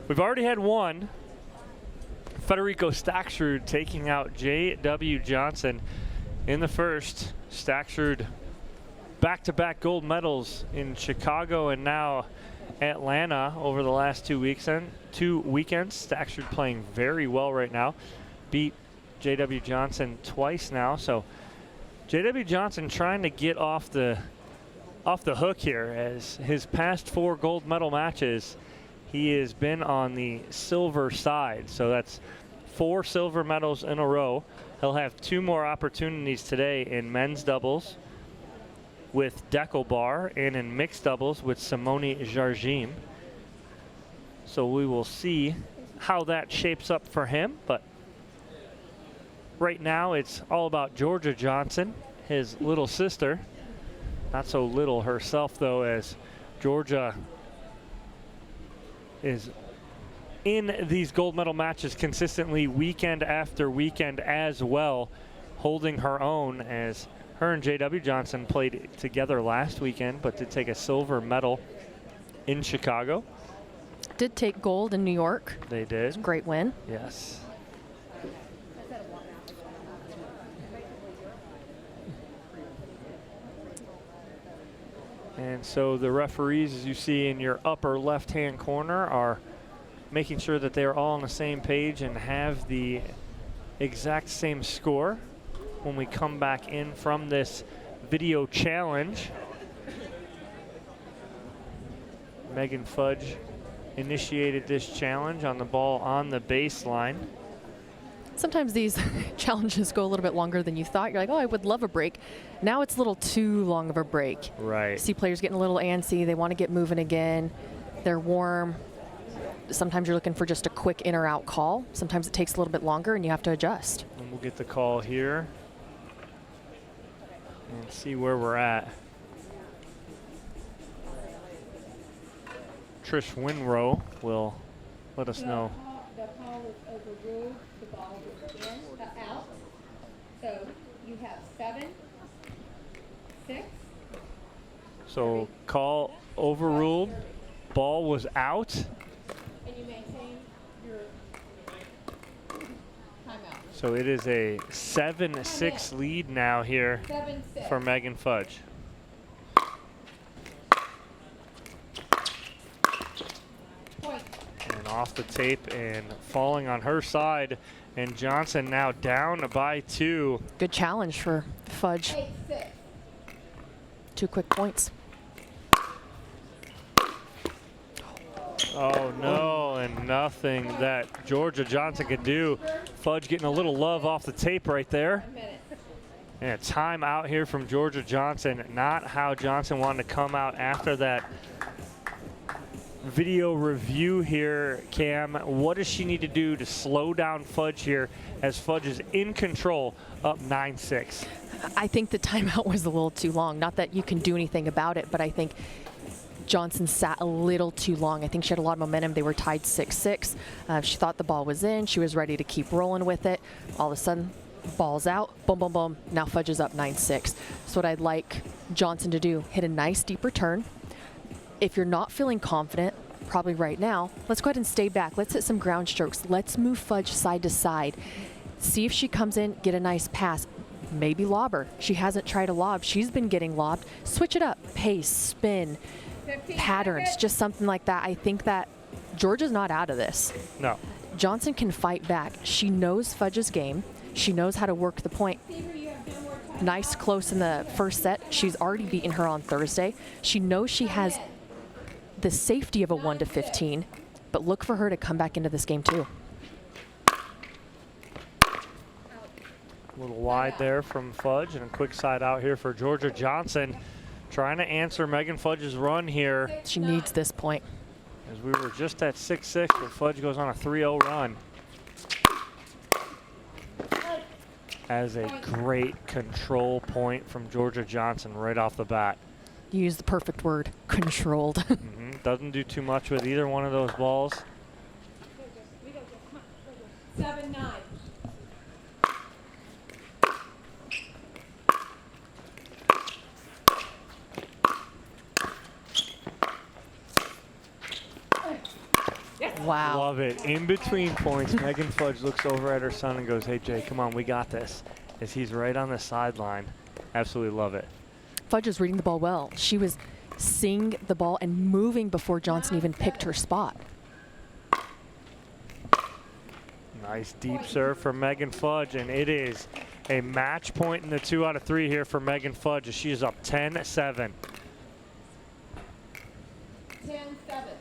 We've already had one. Federico Staksrud taking out J.W. Johnson in the first. Staksrud back-to-back gold medals in Chicago and now Atlanta over the last 2 weekends. Staksrud playing very well right now. Beat J.W. Johnson twice now. So J.W. Johnson trying to get off the hook here, as his past 4 gold medal matches, he has been on the silver side. So that's 4 silver medals in a row. He'll have 2 more opportunities today in men's doubles with Dekelbar and in mixed doubles with Simone Jargim. So we will see how that shapes up for him. But right now it's all about Georgia Johnson, his little sister. Not so little herself, though, as Georgia is in these gold medal matches consistently weekend after weekend as well, holding her own, as her and J.W. Johnson played together last weekend, but did take a silver medal in Chicago. Did take gold in New York. They did. Great win. Yes. And so the referees, as you see in your upper left-hand corner, are making sure that they are all on the same page and have the exact same score when we come back in from this video challenge. Megan Fudge initiated this challenge on the ball on the baseline. Sometimes these challenges go a little bit longer than you thought. You're like, oh, I would love a break. Now it's a little too long of a break. Right. See players getting a little antsy. They want to get moving again. They're warm. Sometimes you're looking for just a quick in or out call. Sometimes it takes a little bit longer and you have to adjust. And we'll get the call here and see where we're at. Trish Winrow will let us know. The call was overruled. The ball was out. So you have 7, 6. So call overruled. Ball was out. And you maintain your timeout. So it is a 7-6 lead now here 7-6. for Megan Fudge. Point. And off the tape and falling on her side. And Johnson now down by 2. Good challenge for Fudge. 8-6. 2 quick points. Oh no, and nothing that Georgia Johnson could do. Fudge getting a little love off the tape right there. A minute. And a timeout here from Georgia Johnson. Not how Johnson wanted to come out after that video review here, Cam. What does she need to do to slow down Fudge here as Fudge is in control, up 9-6? I think the timeout was a little too long. Not that you can do anything about it, but I think Johnson sat a little too long. I think she had a lot of momentum. They were tied 6-6. She thought the ball was in. She was ready to keep rolling with it. All of a sudden, ball's out. Boom, boom, boom. Now Fudge is up 9-6. So what I'd like Johnson to do, hit a nice deep return. If you're not feeling confident, probably right now, let's go ahead and stay back. Let's hit some ground strokes. Let's move Fudge side to side. See if she comes in, get a nice pass. Maybe lob her. She hasn't tried a lob. She's been getting lobbed. Switch it up. Pace, spin, 15 patterns, seconds. just something like that. I think that Georgia's not out of this. No. Johnson can fight back. She knows Fudge's game. She knows how to work the point. Fever, you have no more time. Nice close in the first set. She's already beaten her on Thursday. She knows she has the safety of a 1-15, but look for her to come back into this game too. A little wide there from Fudge, and a quick side out here for Georgia Johnson. Trying to answer Megan Fudge's run here, She needs this point. as we were just at 6-6, but Fudge goes on a 3-0 run. As a great control point from Georgia Johnson right off the bat. You use the perfect word, controlled. Doesn't do too much with either one of those balls. 7-9. Wow. Love it. In between points, Megan Fudge looks over at her son and goes, "Hey, Jay, come on, we got this." As he's right on the sideline. Absolutely love it. Fudge is reading the ball well. She was seeing the ball and moving before Johnson even picked her spot. Nice deep serve from Megan Fudge, and it is a match point in the 2 out of 3 here for Megan Fudge as she is up 10-7. 10-7.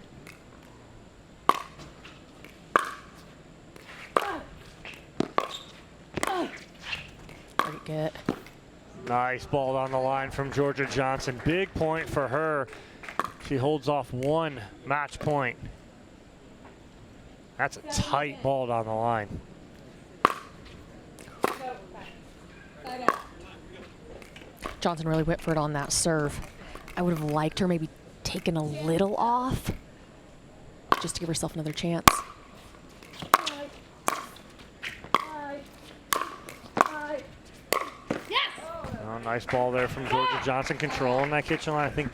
Pretty good. Nice ball on the line from Georgia Johnson. Big point for her. She holds off 1 match point. That's a tight ball down the line. Side out. Johnson really went for it on that serve. I would have liked her maybe taken a little off just to give herself another chance. Oh, nice ball there from Georgia Johnson, controlling that kitchen line. I think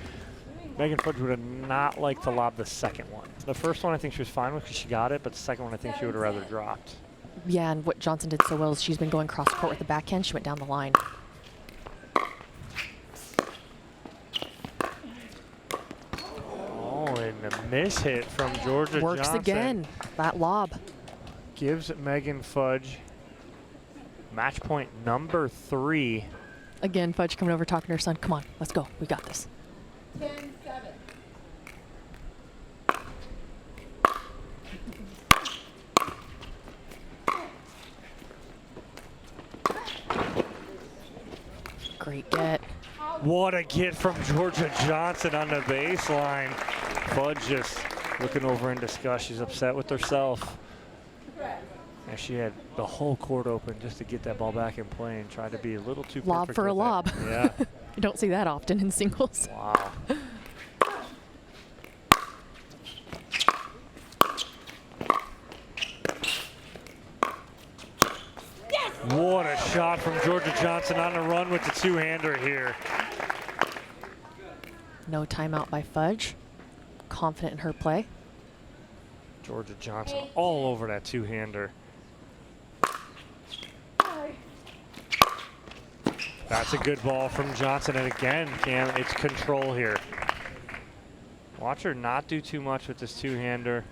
Megan Fudge would have not liked to lob the second one. The first one I think she was fine with because she got it, but the second one I think she would have rather dropped. Yeah, and what Johnson did so well is she's been going cross court with the backhand. She went down the line. Oh, and a miss hit from Georgia Works Johnson. again. That lob. Gives Megan Fudge match point number 3. Again, Fudge coming over talking to her son. Come on, let's go. We got this. 10-7. Great get. What a get from Georgia Johnson on the baseline. Fudge just looking over in disgust. She's upset with herself. And she had the whole court open just to get that ball back in play and try to be a little too Lob perfect for a with it. lob. Yeah. You don't see that often in singles. Wow. What a shot from Georgia Johnson on the run with the two-hander here. No timeout by Fudge. Confident in her play. Georgia Johnson all over that two-hander. That's a good ball from Johnson. And again, Cam, it's control here. Watch her not do too much with this two-hander.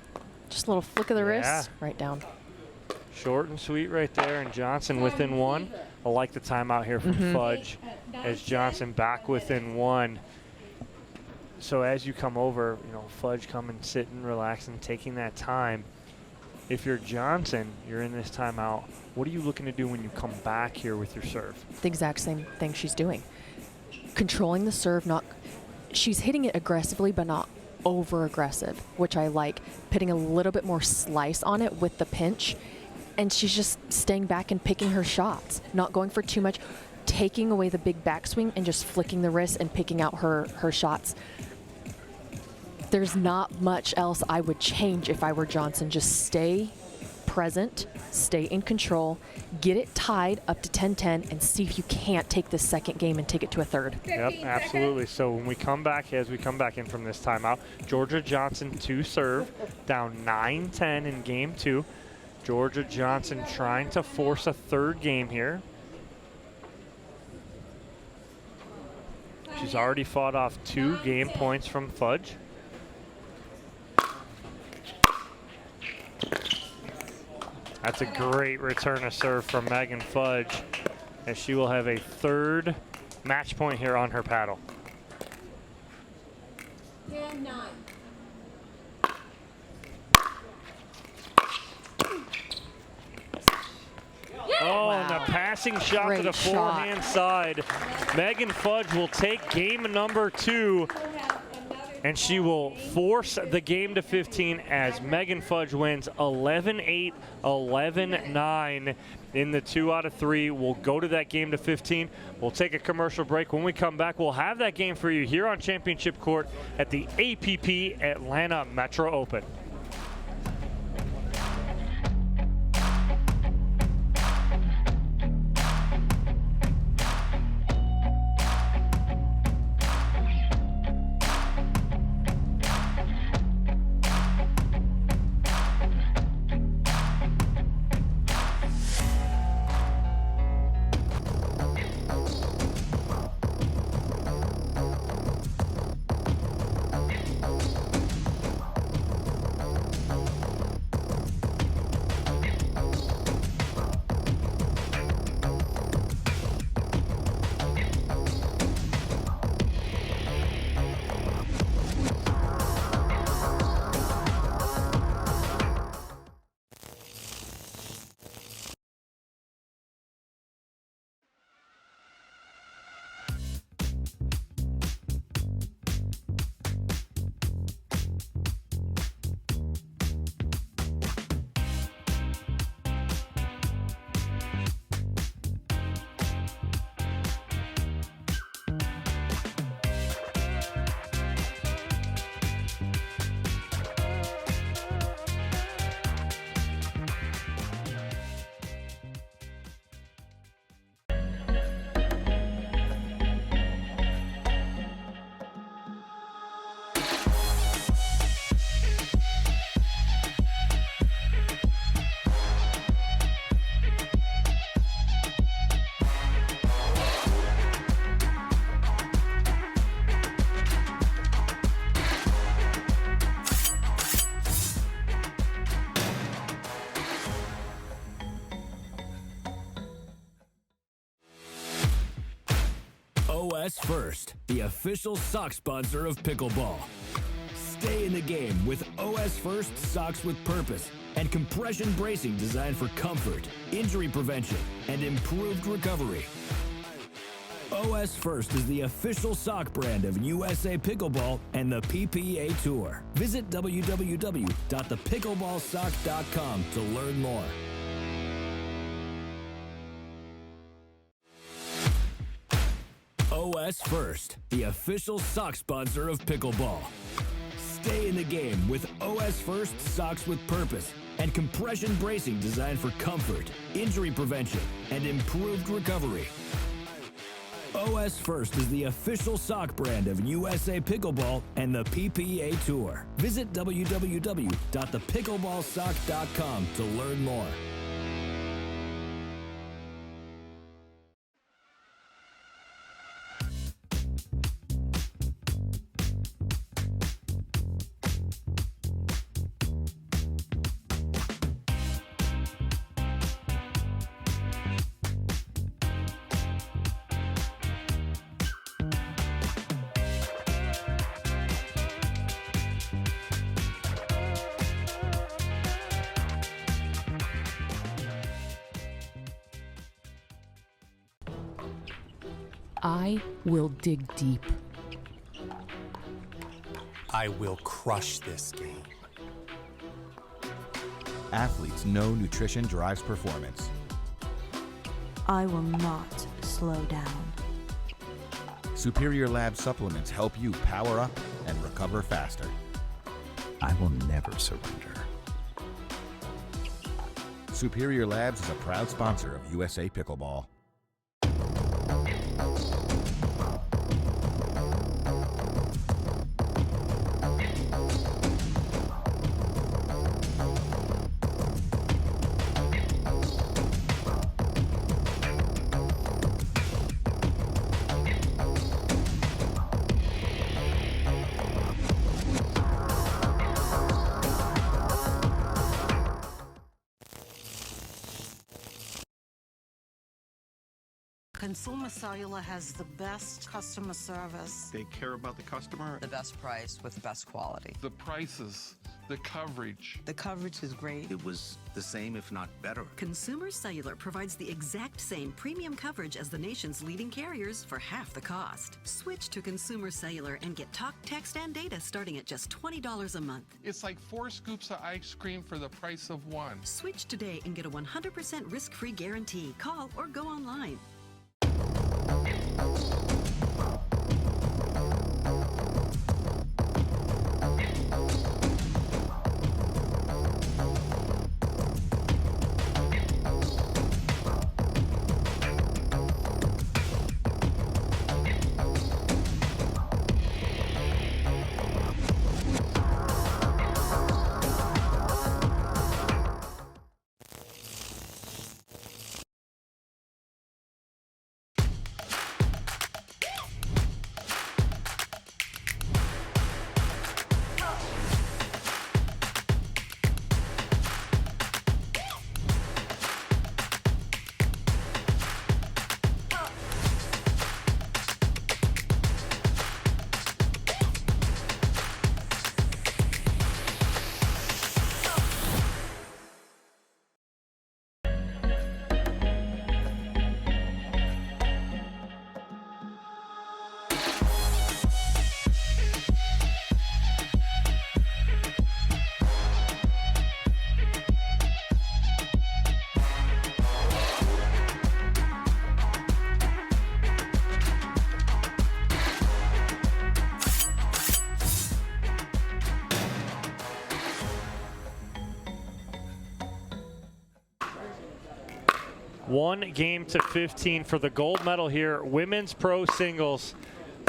Just a little flick of the Yeah. wrist, right down. Short and sweet right there, and Johnson within one. I like the timeout here from Fudge as Johnson back within one. So as you come over, you know, Fudge coming, sitting, relaxing, taking that time. If you're Johnson, you're in this timeout. What are you looking to do when you come back here with your serve? The exact same thing she's doing. Controlling the serve, she's hitting it aggressively, but not over aggressive, which I like. Putting a little bit more slice on it with the pinch. And she's just staying back and picking her shots, not going for too much, taking away the big backswing and just flicking the wrist and picking out her shots. There's not much else I would change if I were Johnson. Just stay present, stay in control, get it tied up to 10-10, and see if you can't take this second game and take it to a third. Yep, absolutely. So when we come back, as we come back in from this timeout, Georgia Johnson to serve, down 9-10 in game two. Georgia Johnson trying to force a third game here. She's already fought off 2 game points from Fudge. That's a great return of serve from Megan Fudge, as she will have a third match point here on her paddle. 10-9. Oh, and a passing shot to the Great shot. forehand side. Megan Fudge will take game number 2, and she will force the game to 15 as Megan Fudge wins 11-8, 11-9 in the 2 out of 3. We'll go to that game to 15. We'll take a commercial break. When we come back, we'll have that game for you here on Championship Court at the APP Atlanta Metro Open. OS First, the official sock sponsor of Pickleball. Stay in the game with OS First socks with purpose and compression bracing designed for comfort, injury prevention, and improved recovery. OS First is the official sock brand of USA Pickleball and the PPA Tour. Visit www.thepickleballsock.com to learn more. OS First, the official sock sponsor of pickleball. Stay in the game with OS First socks with purpose and compression bracing designed for comfort, injury prevention, and improved recovery. OS First is the official sock brand of USA Pickleball and the PPA Tour. Visit www.thepickleballsock.com to learn more. I will dig deep. I will crush this game. Athletes know nutrition drives performance. I will not slow down. Superior Lab supplements help you power up and recover faster. I will never surrender. Superior Labs is a proud sponsor of USA Pickleball. Consumer Cellular has the best customer service. They care about the customer. The best price with the best quality. The prices, the coverage. The coverage is great. It was the same, if not better. Consumer Cellular provides the exact same premium coverage as the nation's leading carriers for half the cost. Switch to Consumer Cellular and get talk, text, and data starting at just $20 a month. It's like 4 scoops of ice cream for the price of 1. Switch today and get a 100% risk-free guarantee. Call or go online. One game to 15 for the gold medal here. Women's pro singles.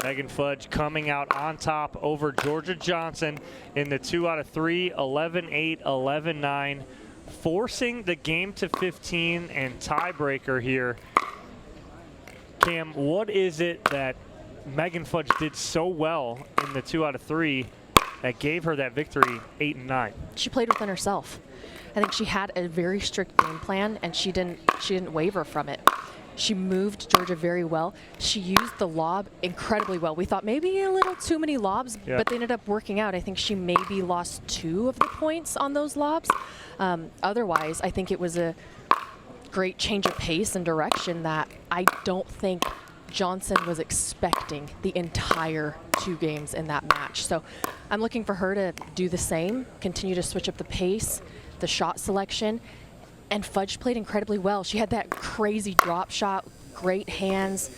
Megan Fudge coming out on top over Georgia Johnson in the 2 out of 3, 11-8, 11-9, forcing the game to 15 and tiebreaker here. Cam, what is it that Megan Fudge did so well in the 2 out of 3 that gave her that victory 8 and 9? She played within herself. I think she had a very strict game plan, and she didn't waver from it. She moved Georgia very well. She used the lob incredibly well. We thought maybe a little too many lobs, but they ended up working out. I think she maybe lost 2 of the points on those lobs. Otherwise, I think it was a great change of pace and direction that I don't think Johnson was expecting the entire 2 games in that match. So I'm looking for her to do the same, continue to switch up the pace, the shot selection, and Fudge played incredibly well. She had that crazy drop shot, great hands.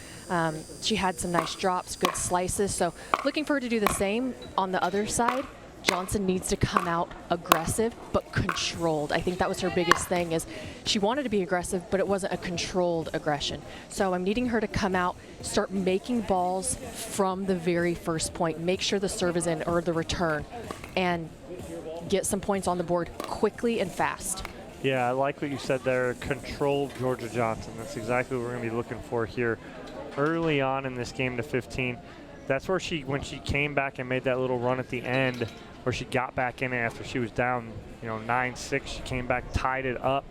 She had some nice drops, good slices. So looking for her to do the same on the other side. Johnson needs to come out aggressive, but controlled. I think that was her biggest thing, is she wanted to be aggressive, but it wasn't a controlled aggression. So I'm needing her to come out, start making balls from the very first point, make sure the serve is in or the return, and get some points on the board quickly and fast. Yeah, I like what you said there, controlled Georgia Johnson. That's exactly what we're going to be looking for here early on in this game to 15. That's where when she came back and made that little run at the end, where she got back in it after she was down, 9-6. She came back, tied it up,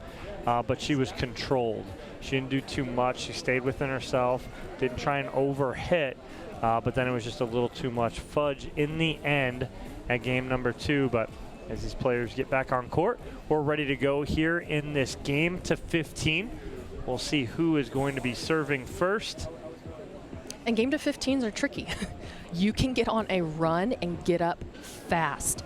but she was controlled. She didn't do too much. She stayed within herself, didn't try and overhit, but then it was just a little too much. Fudge in the end at game number 2, but as these players get back on court, we're ready to go here in this game to 15. We'll see who is going to be serving first. And game to 15s are tricky. You can get on a run and get up fast.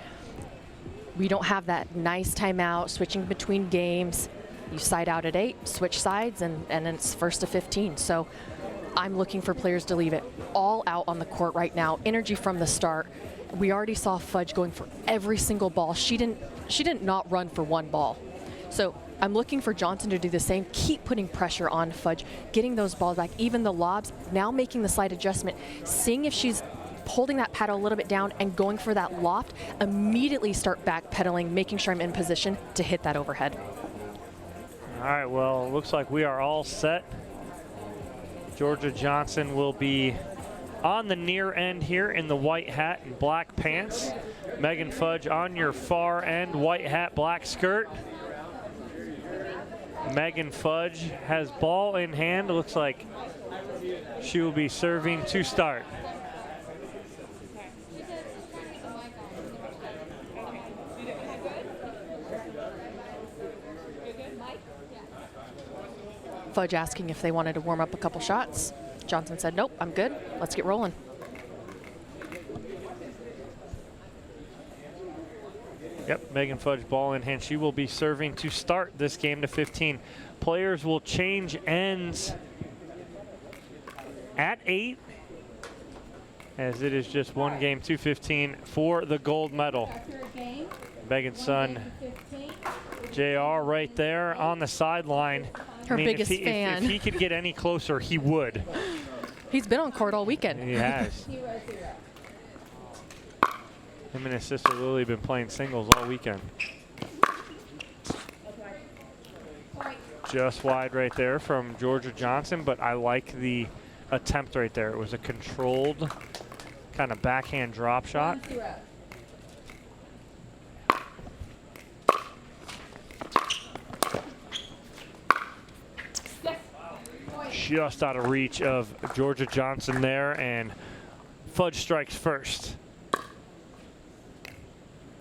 We don't have that nice timeout, switching between games. You side out at 8, switch sides, and then it's first to 15. So I'm looking for players to leave it all out on the court right now. Energy from the start. We already saw Fudge going for every single ball. She didn't not run for one ball. So I'm looking for Johnson to do the same, keep putting pressure on Fudge, getting those balls back, even the lobs, now making the slight adjustment, seeing if she's holding that paddle a little bit down and going for that loft, immediately start backpedaling, making sure I'm in position to hit that overhead. All right, well, it looks like we are all set. Georgia Johnson will be on the near end here in the white hat and black pants. Megan Fudge on your far end, white hat, black skirt. Megan Fudge has ball in hand. It looks like she will be serving to start. Fudge asking if they wanted to warm up a couple shots. Johnson said, nope, I'm good. Let's get rolling. Yep, Megan Fudge ball in hand. She will be serving to start this game to 15. Players will change ends at 8, as it is just one game to 15 for the gold medal. Megan's son, JR, right there on the sideline. Her biggest fan. If he could get any closer, he would. He's been on court all weekend. He has. Him and his sister Lily have been playing singles all weekend. Just wide right there from Georgia Johnson, but I like the attempt right there. It was a controlled kind of backhand drop shot. Just out of reach of Georgia Johnson there, and Fudge strikes first.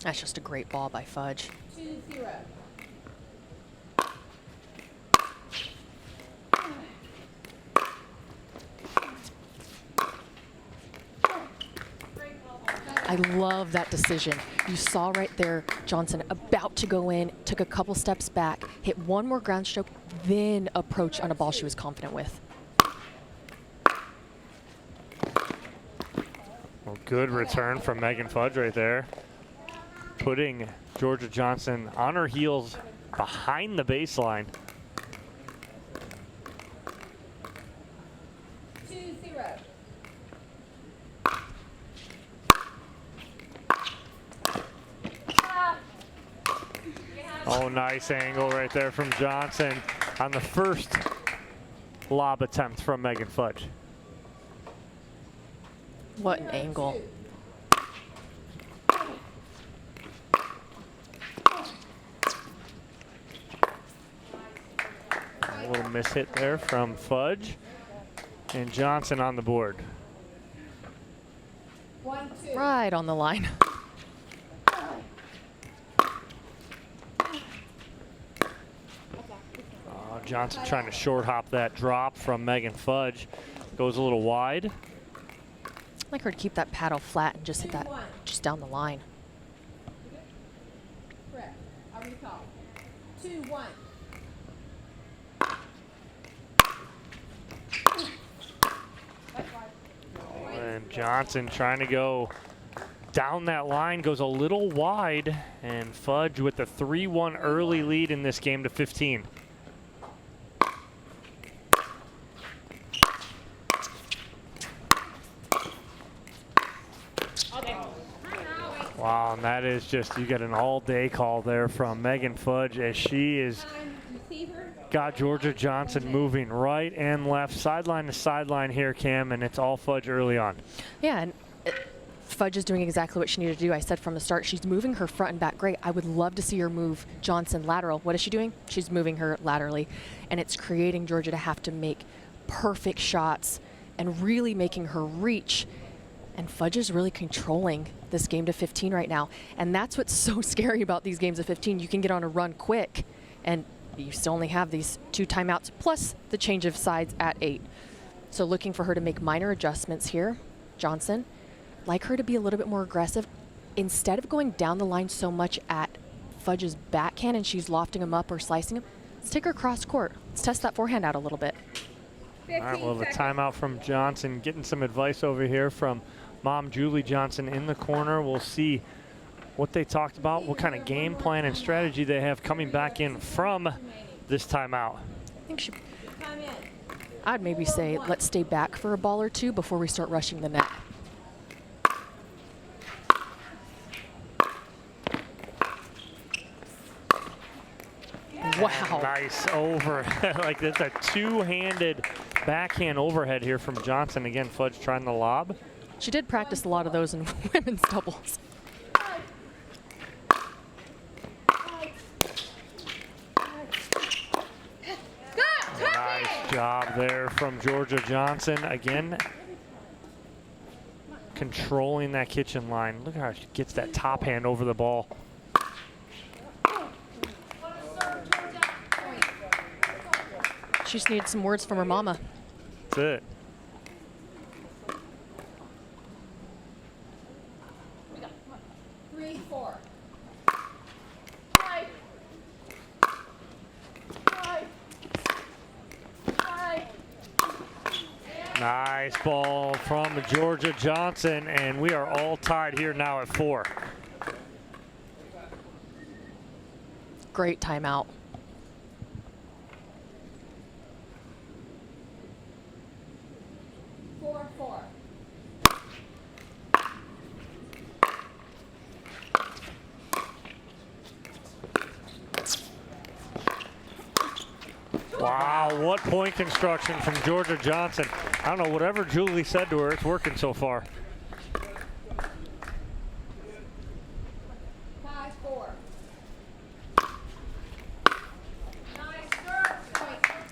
That's just a great ball by Fudge. 2-0. I love that decision. You saw right there, Johnson about to go in, took a couple steps back, hit one more ground stroke, then approach on a ball she was confident with. Well, good return from Megan Fudge right there, putting Georgia Johnson on her heels behind the baseline. 2-0. Oh, nice angle right there from Johnson on the first lob attempt from Megan Fudge. What an angle. A little miss hit there from Fudge, and Johnson on the board. 1-2. Right on the line. Johnson trying to short hop that drop from Megan Fudge. Goes a little wide. I'd like her to keep that paddle flat and just hit that just down the line. Correct. I'll recall. 2-1. And Johnson trying to go down that line, goes a little wide, and Fudge with the 3-1 early lead in this game to 15. Wow, and that is just, you get an all-day call there from Megan Fudge as she is got Georgia Johnson moving right and left, sideline to sideline here, Cam, and it's all Fudge early on. Yeah, and Fudge is doing exactly what she needed to do. I said from the start, she's moving her front and back great. I would love to see her move Johnson lateral. What is she doing? She's moving her laterally, and it's creating Georgia to have to make perfect shots and really making her reach. And Fudge is really controlling this game to 15 right now. And that's what's so scary about these games of 15. You can get on a run quick, and you still only have these 2 timeouts, plus the change of sides at 8. So looking for her to make minor adjustments here. Johnson, like her to be a little bit more aggressive. Instead of going down the line so much at Fudge's backhand and she's lofting him up or slicing him, let's take her cross court. Let's test that forehand out a little bit. All right, well, the timeout from Johnson, getting some advice over here from Mom Julie Johnson in the corner. We'll see what they talked about, what kind of game plan and strategy they have coming back in from this timeout. I think I'd maybe say let's stay back for a ball or two before we start rushing the net. Wow. Nice overhead. Like that's a two-handed backhand overhead here from Johnson. Again, Fudge trying the lob. She did practice a lot of those in women's doubles. Nice job there from Georgia Johnson. Again, controlling that kitchen line. Look how she gets that top hand over the ball. She just needed some words from her mama. That's it. Nice ball from Georgia Johnson, and we are all tied here now at 4. Great timeout. Wow, what point construction from Georgia Johnson. I don't know, whatever Julie said to her, it's working so far. 5-4.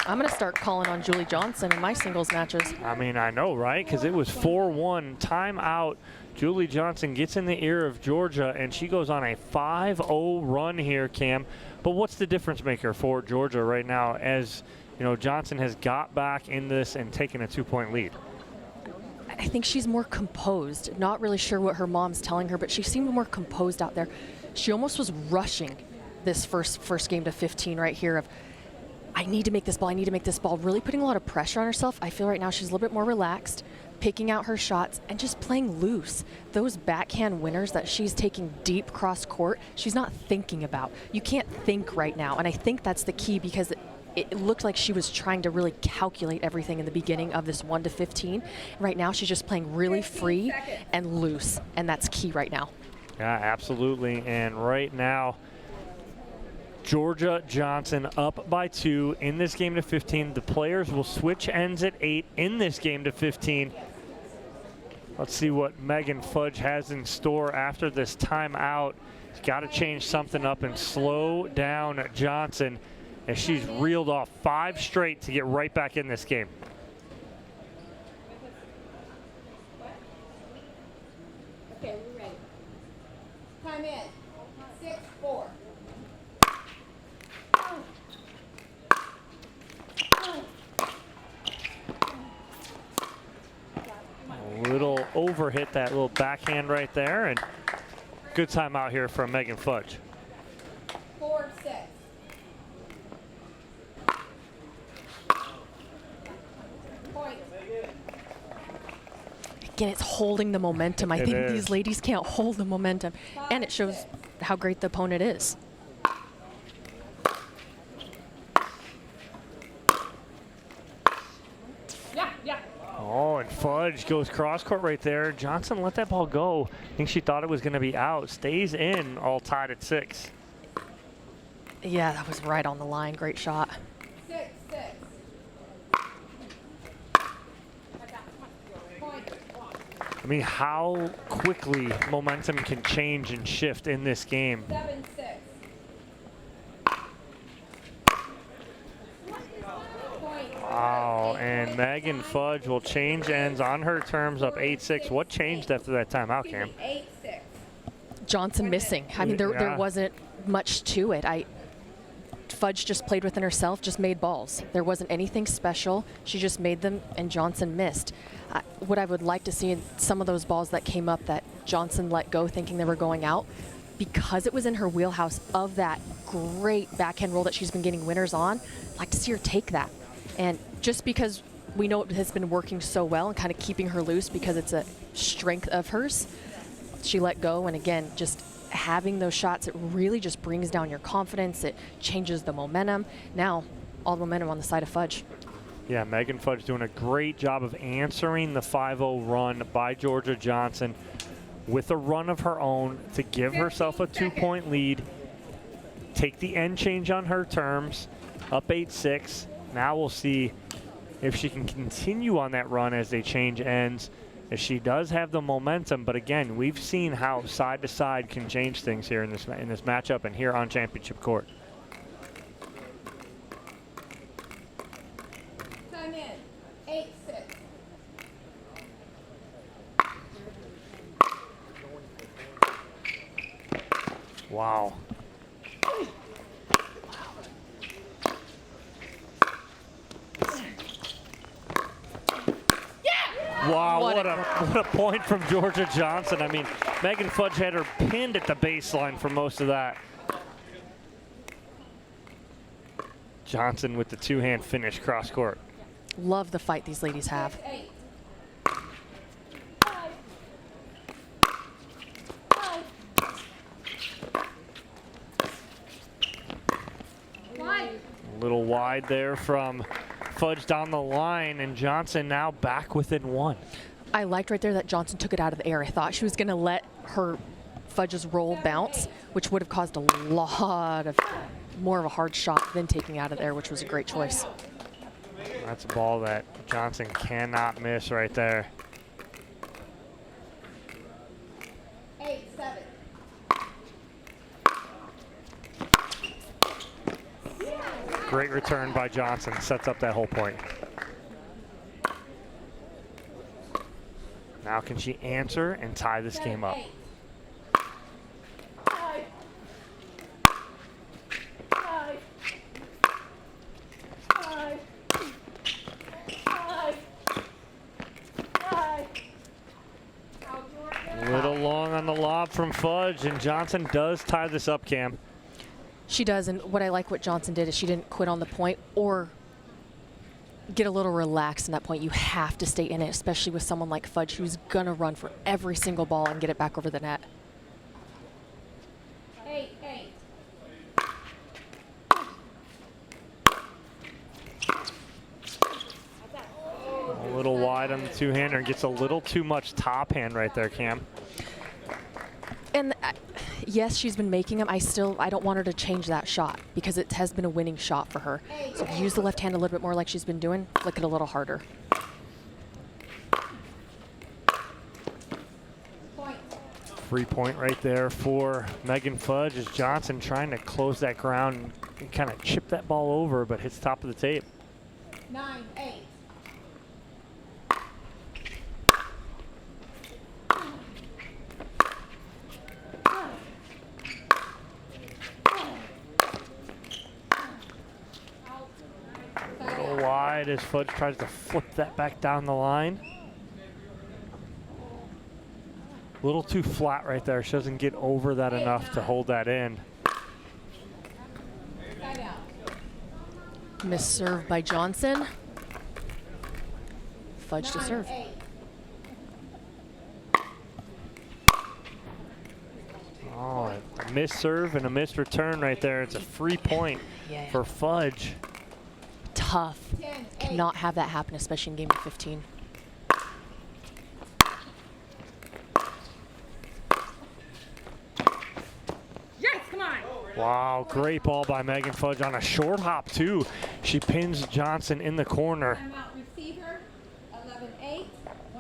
I'm going to start calling on Julie Johnson in my singles matches. I mean, I know, right? Because it was 4-1, timeout. Julie Johnson gets in the ear of Georgia, and she goes on a 5-0 run here, Cam. But what's the difference maker for Georgia right now as, you know, Johnson has got back in this and taken a 2-point lead? I think she's more composed. Not really sure what her mom's telling her, but she seemed more composed out there. She almost was rushing this first game to 15 right here of, I need to make this ball, I need to make this ball, really putting a lot of pressure on herself. I feel right now she's a little bit more relaxed, picking out her shots and just playing loose. Those backhand winners that she's taking deep cross court, she's not thinking about. You can't think right now, and I think that's the key because it looked like she was trying to really calculate everything in the beginning of this 1 to 15. Right now she's just playing really free and loose, and that's key right now. Yeah, absolutely, and right now, Georgia Johnson up by 2 in this game to 15. The players will switch ends at 8 in this game to 15. Let's see what Megan Fudge has in store after this timeout. She's got to change something up and slow down Johnson as she's reeled off 5 straight to get right back in this game. Okay, we're ready. Time in. 6-4. overhit that little backhand right there, and good timeout here from Megan Fudge. 4-6. Point. Again, it's holding the momentum. I It think is. these ladies can't hold the momentum, and it shows how great the opponent is. Oh, and Fudge goes cross court right there. Johnson let that ball go. I think she thought it was going to be out. Stays in, all tied at 6. Yeah, that was right on the line. Great shot. 6-6. Point. I mean, how quickly momentum can change and shift in this game. 7-6. Wow, and Megan Fudge will change ends on her terms up 8-6. What changed after that timeout, Cam? 8-6. Johnson missing. I mean, there Yeah. wasn't much to it. Fudge just played within herself, just made balls. There wasn't anything special. She just made them, and Johnson missed. What I would like to see in some of those balls that came up that Johnson let go thinking they were going out, because it was in her wheelhouse of that great backhand roll that she's been getting winners on, I'd like to see her take that. And just because we know it has been working so well and kind of keeping her loose because it's a strength of hers, she let go. And again, just having those shots, it really just brings down your confidence. It changes the momentum. Now, all the momentum on the side of Fudge. Yeah, Megan Fudge doing a great job of answering the 5-0 run by Georgia Johnson with a run of her own to give herself a 2-point lead, take the end change on her terms, up 8-6. Now we'll see if she can continue on that run as they change ends, as she does have the momentum. But again, we've seen how side to side can change things here in this matchup and here on championship court. Time in. 8-6. Wow. Wow, what a point from Georgia Johnson. I mean, Megan Fudge had her pinned at the baseline for most of that. Johnson with the two-hand finish cross court. Love the fight these ladies have. 8. A little wide there from Fudge down the line, and Johnson now back within 1. I liked right there that Johnson took it out of the air. I thought she was going to let her Fudge's roll bounce, which would have caused a lot of more of a hard shot than taking out of there, which was a great choice. That's a ball that Johnson cannot miss right there. 8-7. Great return by Johnson, sets up that whole point. Now can she answer and tie this game up? 8. Little long on the lob from Fudge, and Johnson does tie this up, Cam. She does, and what I like what Johnson did is she didn't quit on the point or get a little relaxed in that point. You have to stay in it, especially with someone like Fudge who's going to run for every single ball and get it back over the net. 8-8. A little wide on the two-hander, and gets a little too much top hand right there, Cam. And yes, she's been making them. I don't want her to change that shot because it has been a winning shot for her. So use the left hand a little bit more like she's been doing. Flick it a little harder. Free point right there for Megan Fudge as Johnson trying to close that ground and kind of chip that ball over, but hits top of the tape. 9-8. A little wide as Fudge tries to flip that back down the line. A little too flat right there. She doesn't get over that enough to hold that in. Miss serve by Johnson. Fudge to serve. Oh, a missed serve and a missed return right there. It's a free point for Fudge. Tough. Cannot have that happen, especially in game of 15. Wow, great ball by Megan Fudge on a short hop too. She pins Johnson in the corner. Receiver, 11-8.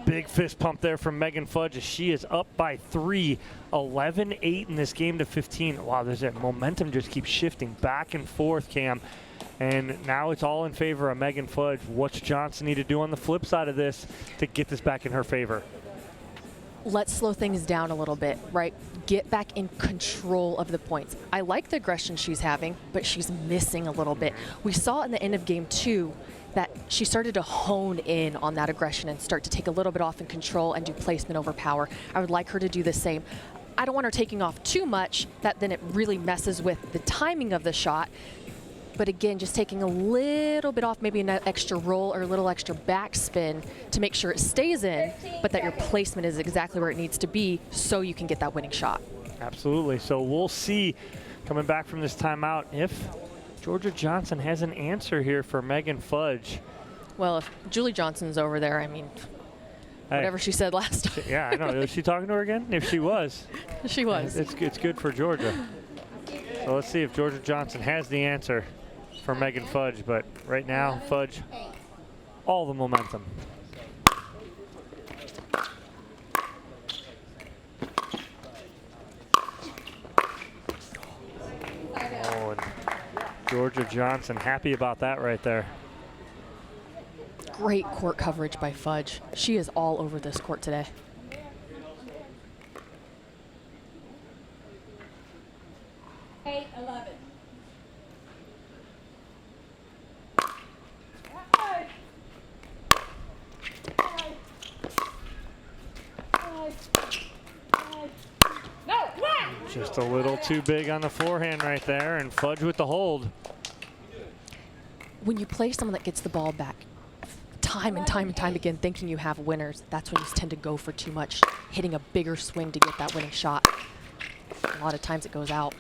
Big fist pump there from Megan Fudge as she is up by 3, 11-8 in this game to 15. Wow, there's that momentum just keeps shifting back and forth, Cam. And now it's all in favor of Megan Fudge. What's Johnson need to do on the flip side of this to get this back in her favor? Let's slow things down a little bit, right? Get back in control of the points. I like the aggression she's having, but she's missing a little bit. We saw in the end of game 2 that she started to hone in on that aggression and start to take a little bit off in control and do placement over power. I would like her to do the same. I don't want her taking off too much, that then it really messes with the timing of the shot. But again, just taking a little bit off, maybe an extra roll or a little extra backspin to make sure it stays in, but that your placement is exactly where it needs to be so you can get that winning shot. Absolutely. So we'll see coming back from this timeout if Georgia Johnson has an answer here for Megan Fudge. Well, if Julie Johnson's over there, I mean, whatever she said last time. Yeah, I know. Was she talking to her again? If she was. She was. It's good for Georgia. So let's see if Georgia Johnson has the answer for Megan Fudge, but right now, Fudge, all the momentum. Oh, and Georgia Johnson happy about that right there. Great court coverage by Fudge. She is all over this court today. Just a little too big on the forehand right there, and Fudge with the hold. When you play someone that gets the ball back time and time and time again, thinking you have winners, that's when you tend to go for too much, hitting a bigger swing to get that winning shot. A lot of times it goes out.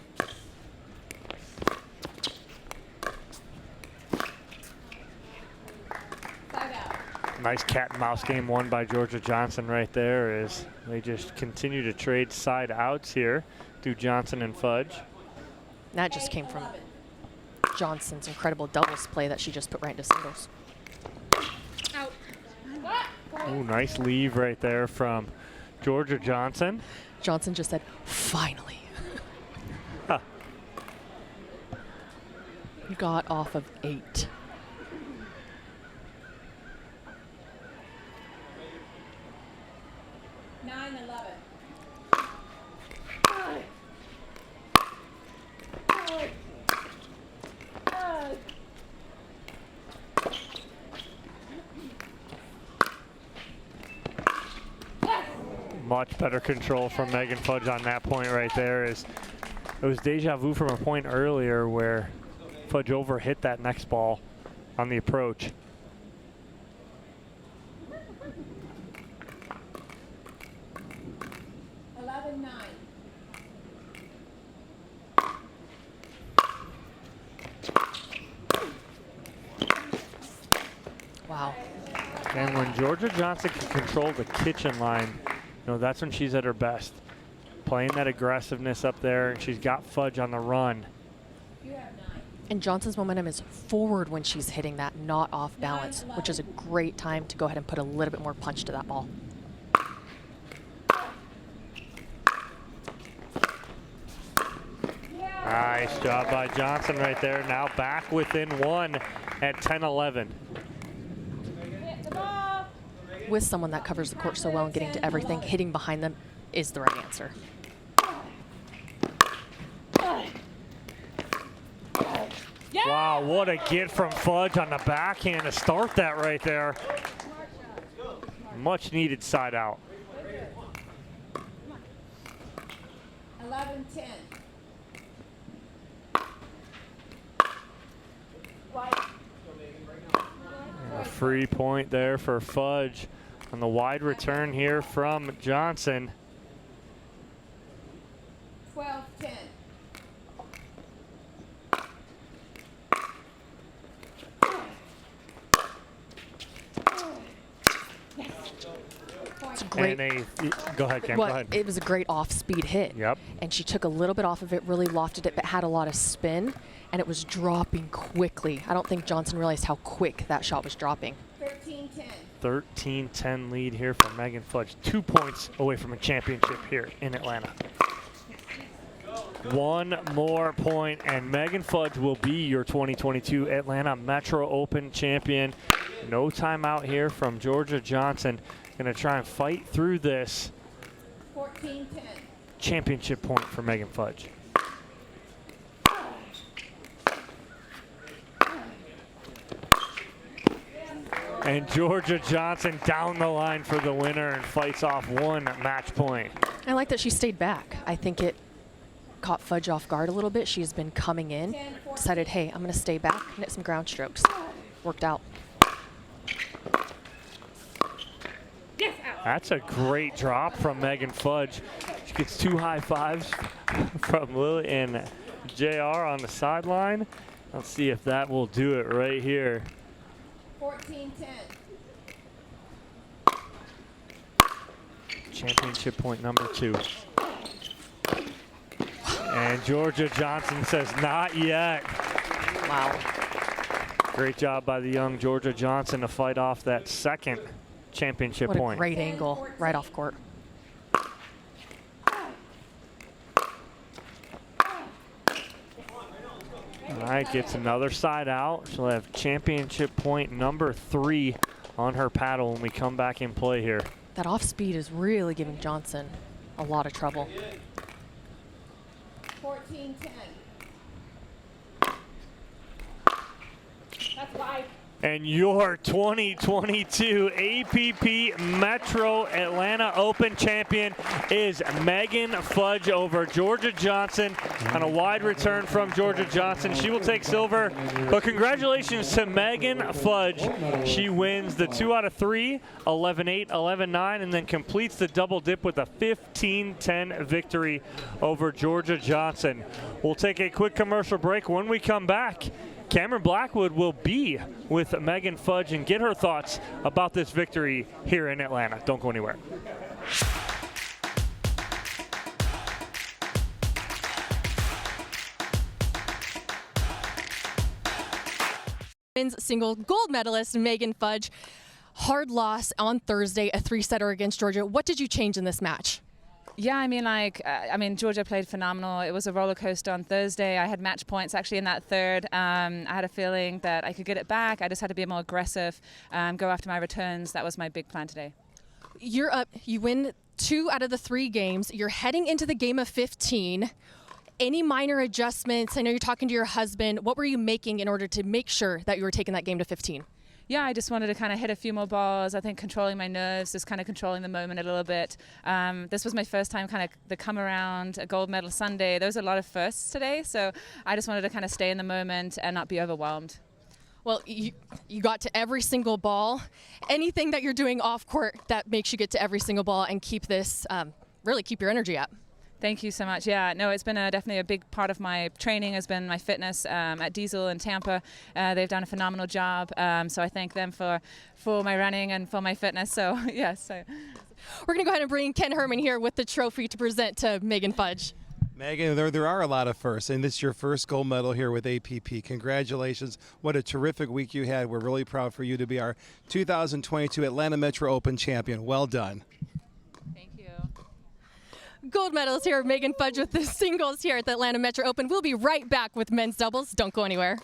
Nice cat and mouse game won by Georgia Johnson right there as they just continue to trade side outs here through Johnson and Fudge. That just came from Johnson's incredible doubles play that she just put right into singles. Oh, nice leave right there from Georgia Johnson. Johnson just said, finally. Huh. Got off of 8. Much better control from Megan Fudge on that point right there. It was deja vu from a point earlier where Fudge overhit that next ball on the approach. Wow. And when Georgia Johnson can control the kitchen line, that's when she's at her best. Playing that aggressiveness up there, and she's got Fudge on the run. And Johnson's momentum is forward when she's hitting that, not off balance, which is a great time to go ahead and put a little bit more punch to that ball. Nice job by Johnson right there. Now back within 1 at 10-11. With someone that covers the court so well and getting to everything, hitting behind them is the right answer. Wow, what a get from Fudge on the backhand to start that right there. Much needed side out. 11-10. A free point there for Fudge on the wide return here from Johnson. 12-10. It's great. And go ahead, Cam. Well, Go ahead. it was a great off-speed hit. Yep. And she took a little bit off of it, really lofted it, but had a lot of spin, and it was dropping quickly. I don't think Johnson realized how quick that shot was dropping. 13-10. 13-10 lead here for Megan Fudge. 2 points away from a championship here in Atlanta. One more point, and Megan Fudge will be your 2022 Atlanta Metro Open champion. No timeout here from Georgia Johnson. Going to try and fight through this. 14-10. Championship point for Megan Fudge. And Georgia Johnson down the line for the winner and fights off one match point. I like that she stayed back. I think it caught Fudge off guard a little bit. She's been coming in, decided, hey, I'm going to stay back, hit some ground strokes. Worked out. That's a great drop from Megan Fudge. She gets 2 high fives from Lily and JR on the sideline. Let's see if that will do it right here. 14-10. Championship point number 2. And Georgia Johnson says not yet. Wow. Great job by the young Georgia Johnson to fight off that second championship What a point. great angle, right off court. All right, gets another side out. She'll have championship point number 3 on her paddle when we come back in play here. That off speed is really giving Johnson a lot of trouble. 14-10. That's wide. And your 2022 APP Metro Atlanta Open champion is Megan Fudge over Georgia Johnson on a wide return from Georgia Johnson. She will take silver, but congratulations to Megan Fudge. She wins the 2 out of 3, 11-8, 11-9, and then completes the double dip with a 15-10 victory over Georgia Johnson. We'll take a quick commercial break. When we come back, Cameron Blackwood will be with Megan Fudge and get her thoughts about this victory here in Atlanta. Don't go anywhere. Men's single gold medalist Megan Fudge. Hard loss on Thursday, a 3-setter against Georgia. What did you change in this match? Yeah, I mean, Georgia played phenomenal. It was a roller coaster on Thursday. I had match points actually in that third. I had a feeling that I could get it back. I just had to be more aggressive, go after my returns. That was my big plan today. You're up. You win 2 out of the 3 games. You're heading into the game of 15. Any minor adjustments? I know you're talking to your husband. What were you making in order to make sure that you were taking that game to 15? Yeah, I just wanted to kind of hit a few more balls. I think controlling my nerves, just kind of controlling the moment a little bit. This was my first time kind of the come around, a gold medal Sunday. There was a lot of firsts today, so I just wanted to kind of stay in the moment and not be overwhelmed. Well, you got to every single ball. Anything that you're doing off court that makes you get to every single ball and keep this, really keep your energy up. Thank you so much. Yeah, no, it's been definitely a big part of my training has been my fitness at Diesel in Tampa. They've done a phenomenal job, so I thank them for my running and for my fitness. So, yes. Yeah, we're going to go ahead and bring Ken Herman here with the trophy to present to Megan Fudge. Megan, there are a lot of firsts, and this is your first gold medal here with APP. Congratulations. What a terrific week you had. We're really proud for you to be our 2022 Atlanta Metro Open champion. Well done. Gold medalist here, Megan Fudge with the singles here at the Atlanta Metro Open. We'll be right back with men's doubles. Don't go anywhere.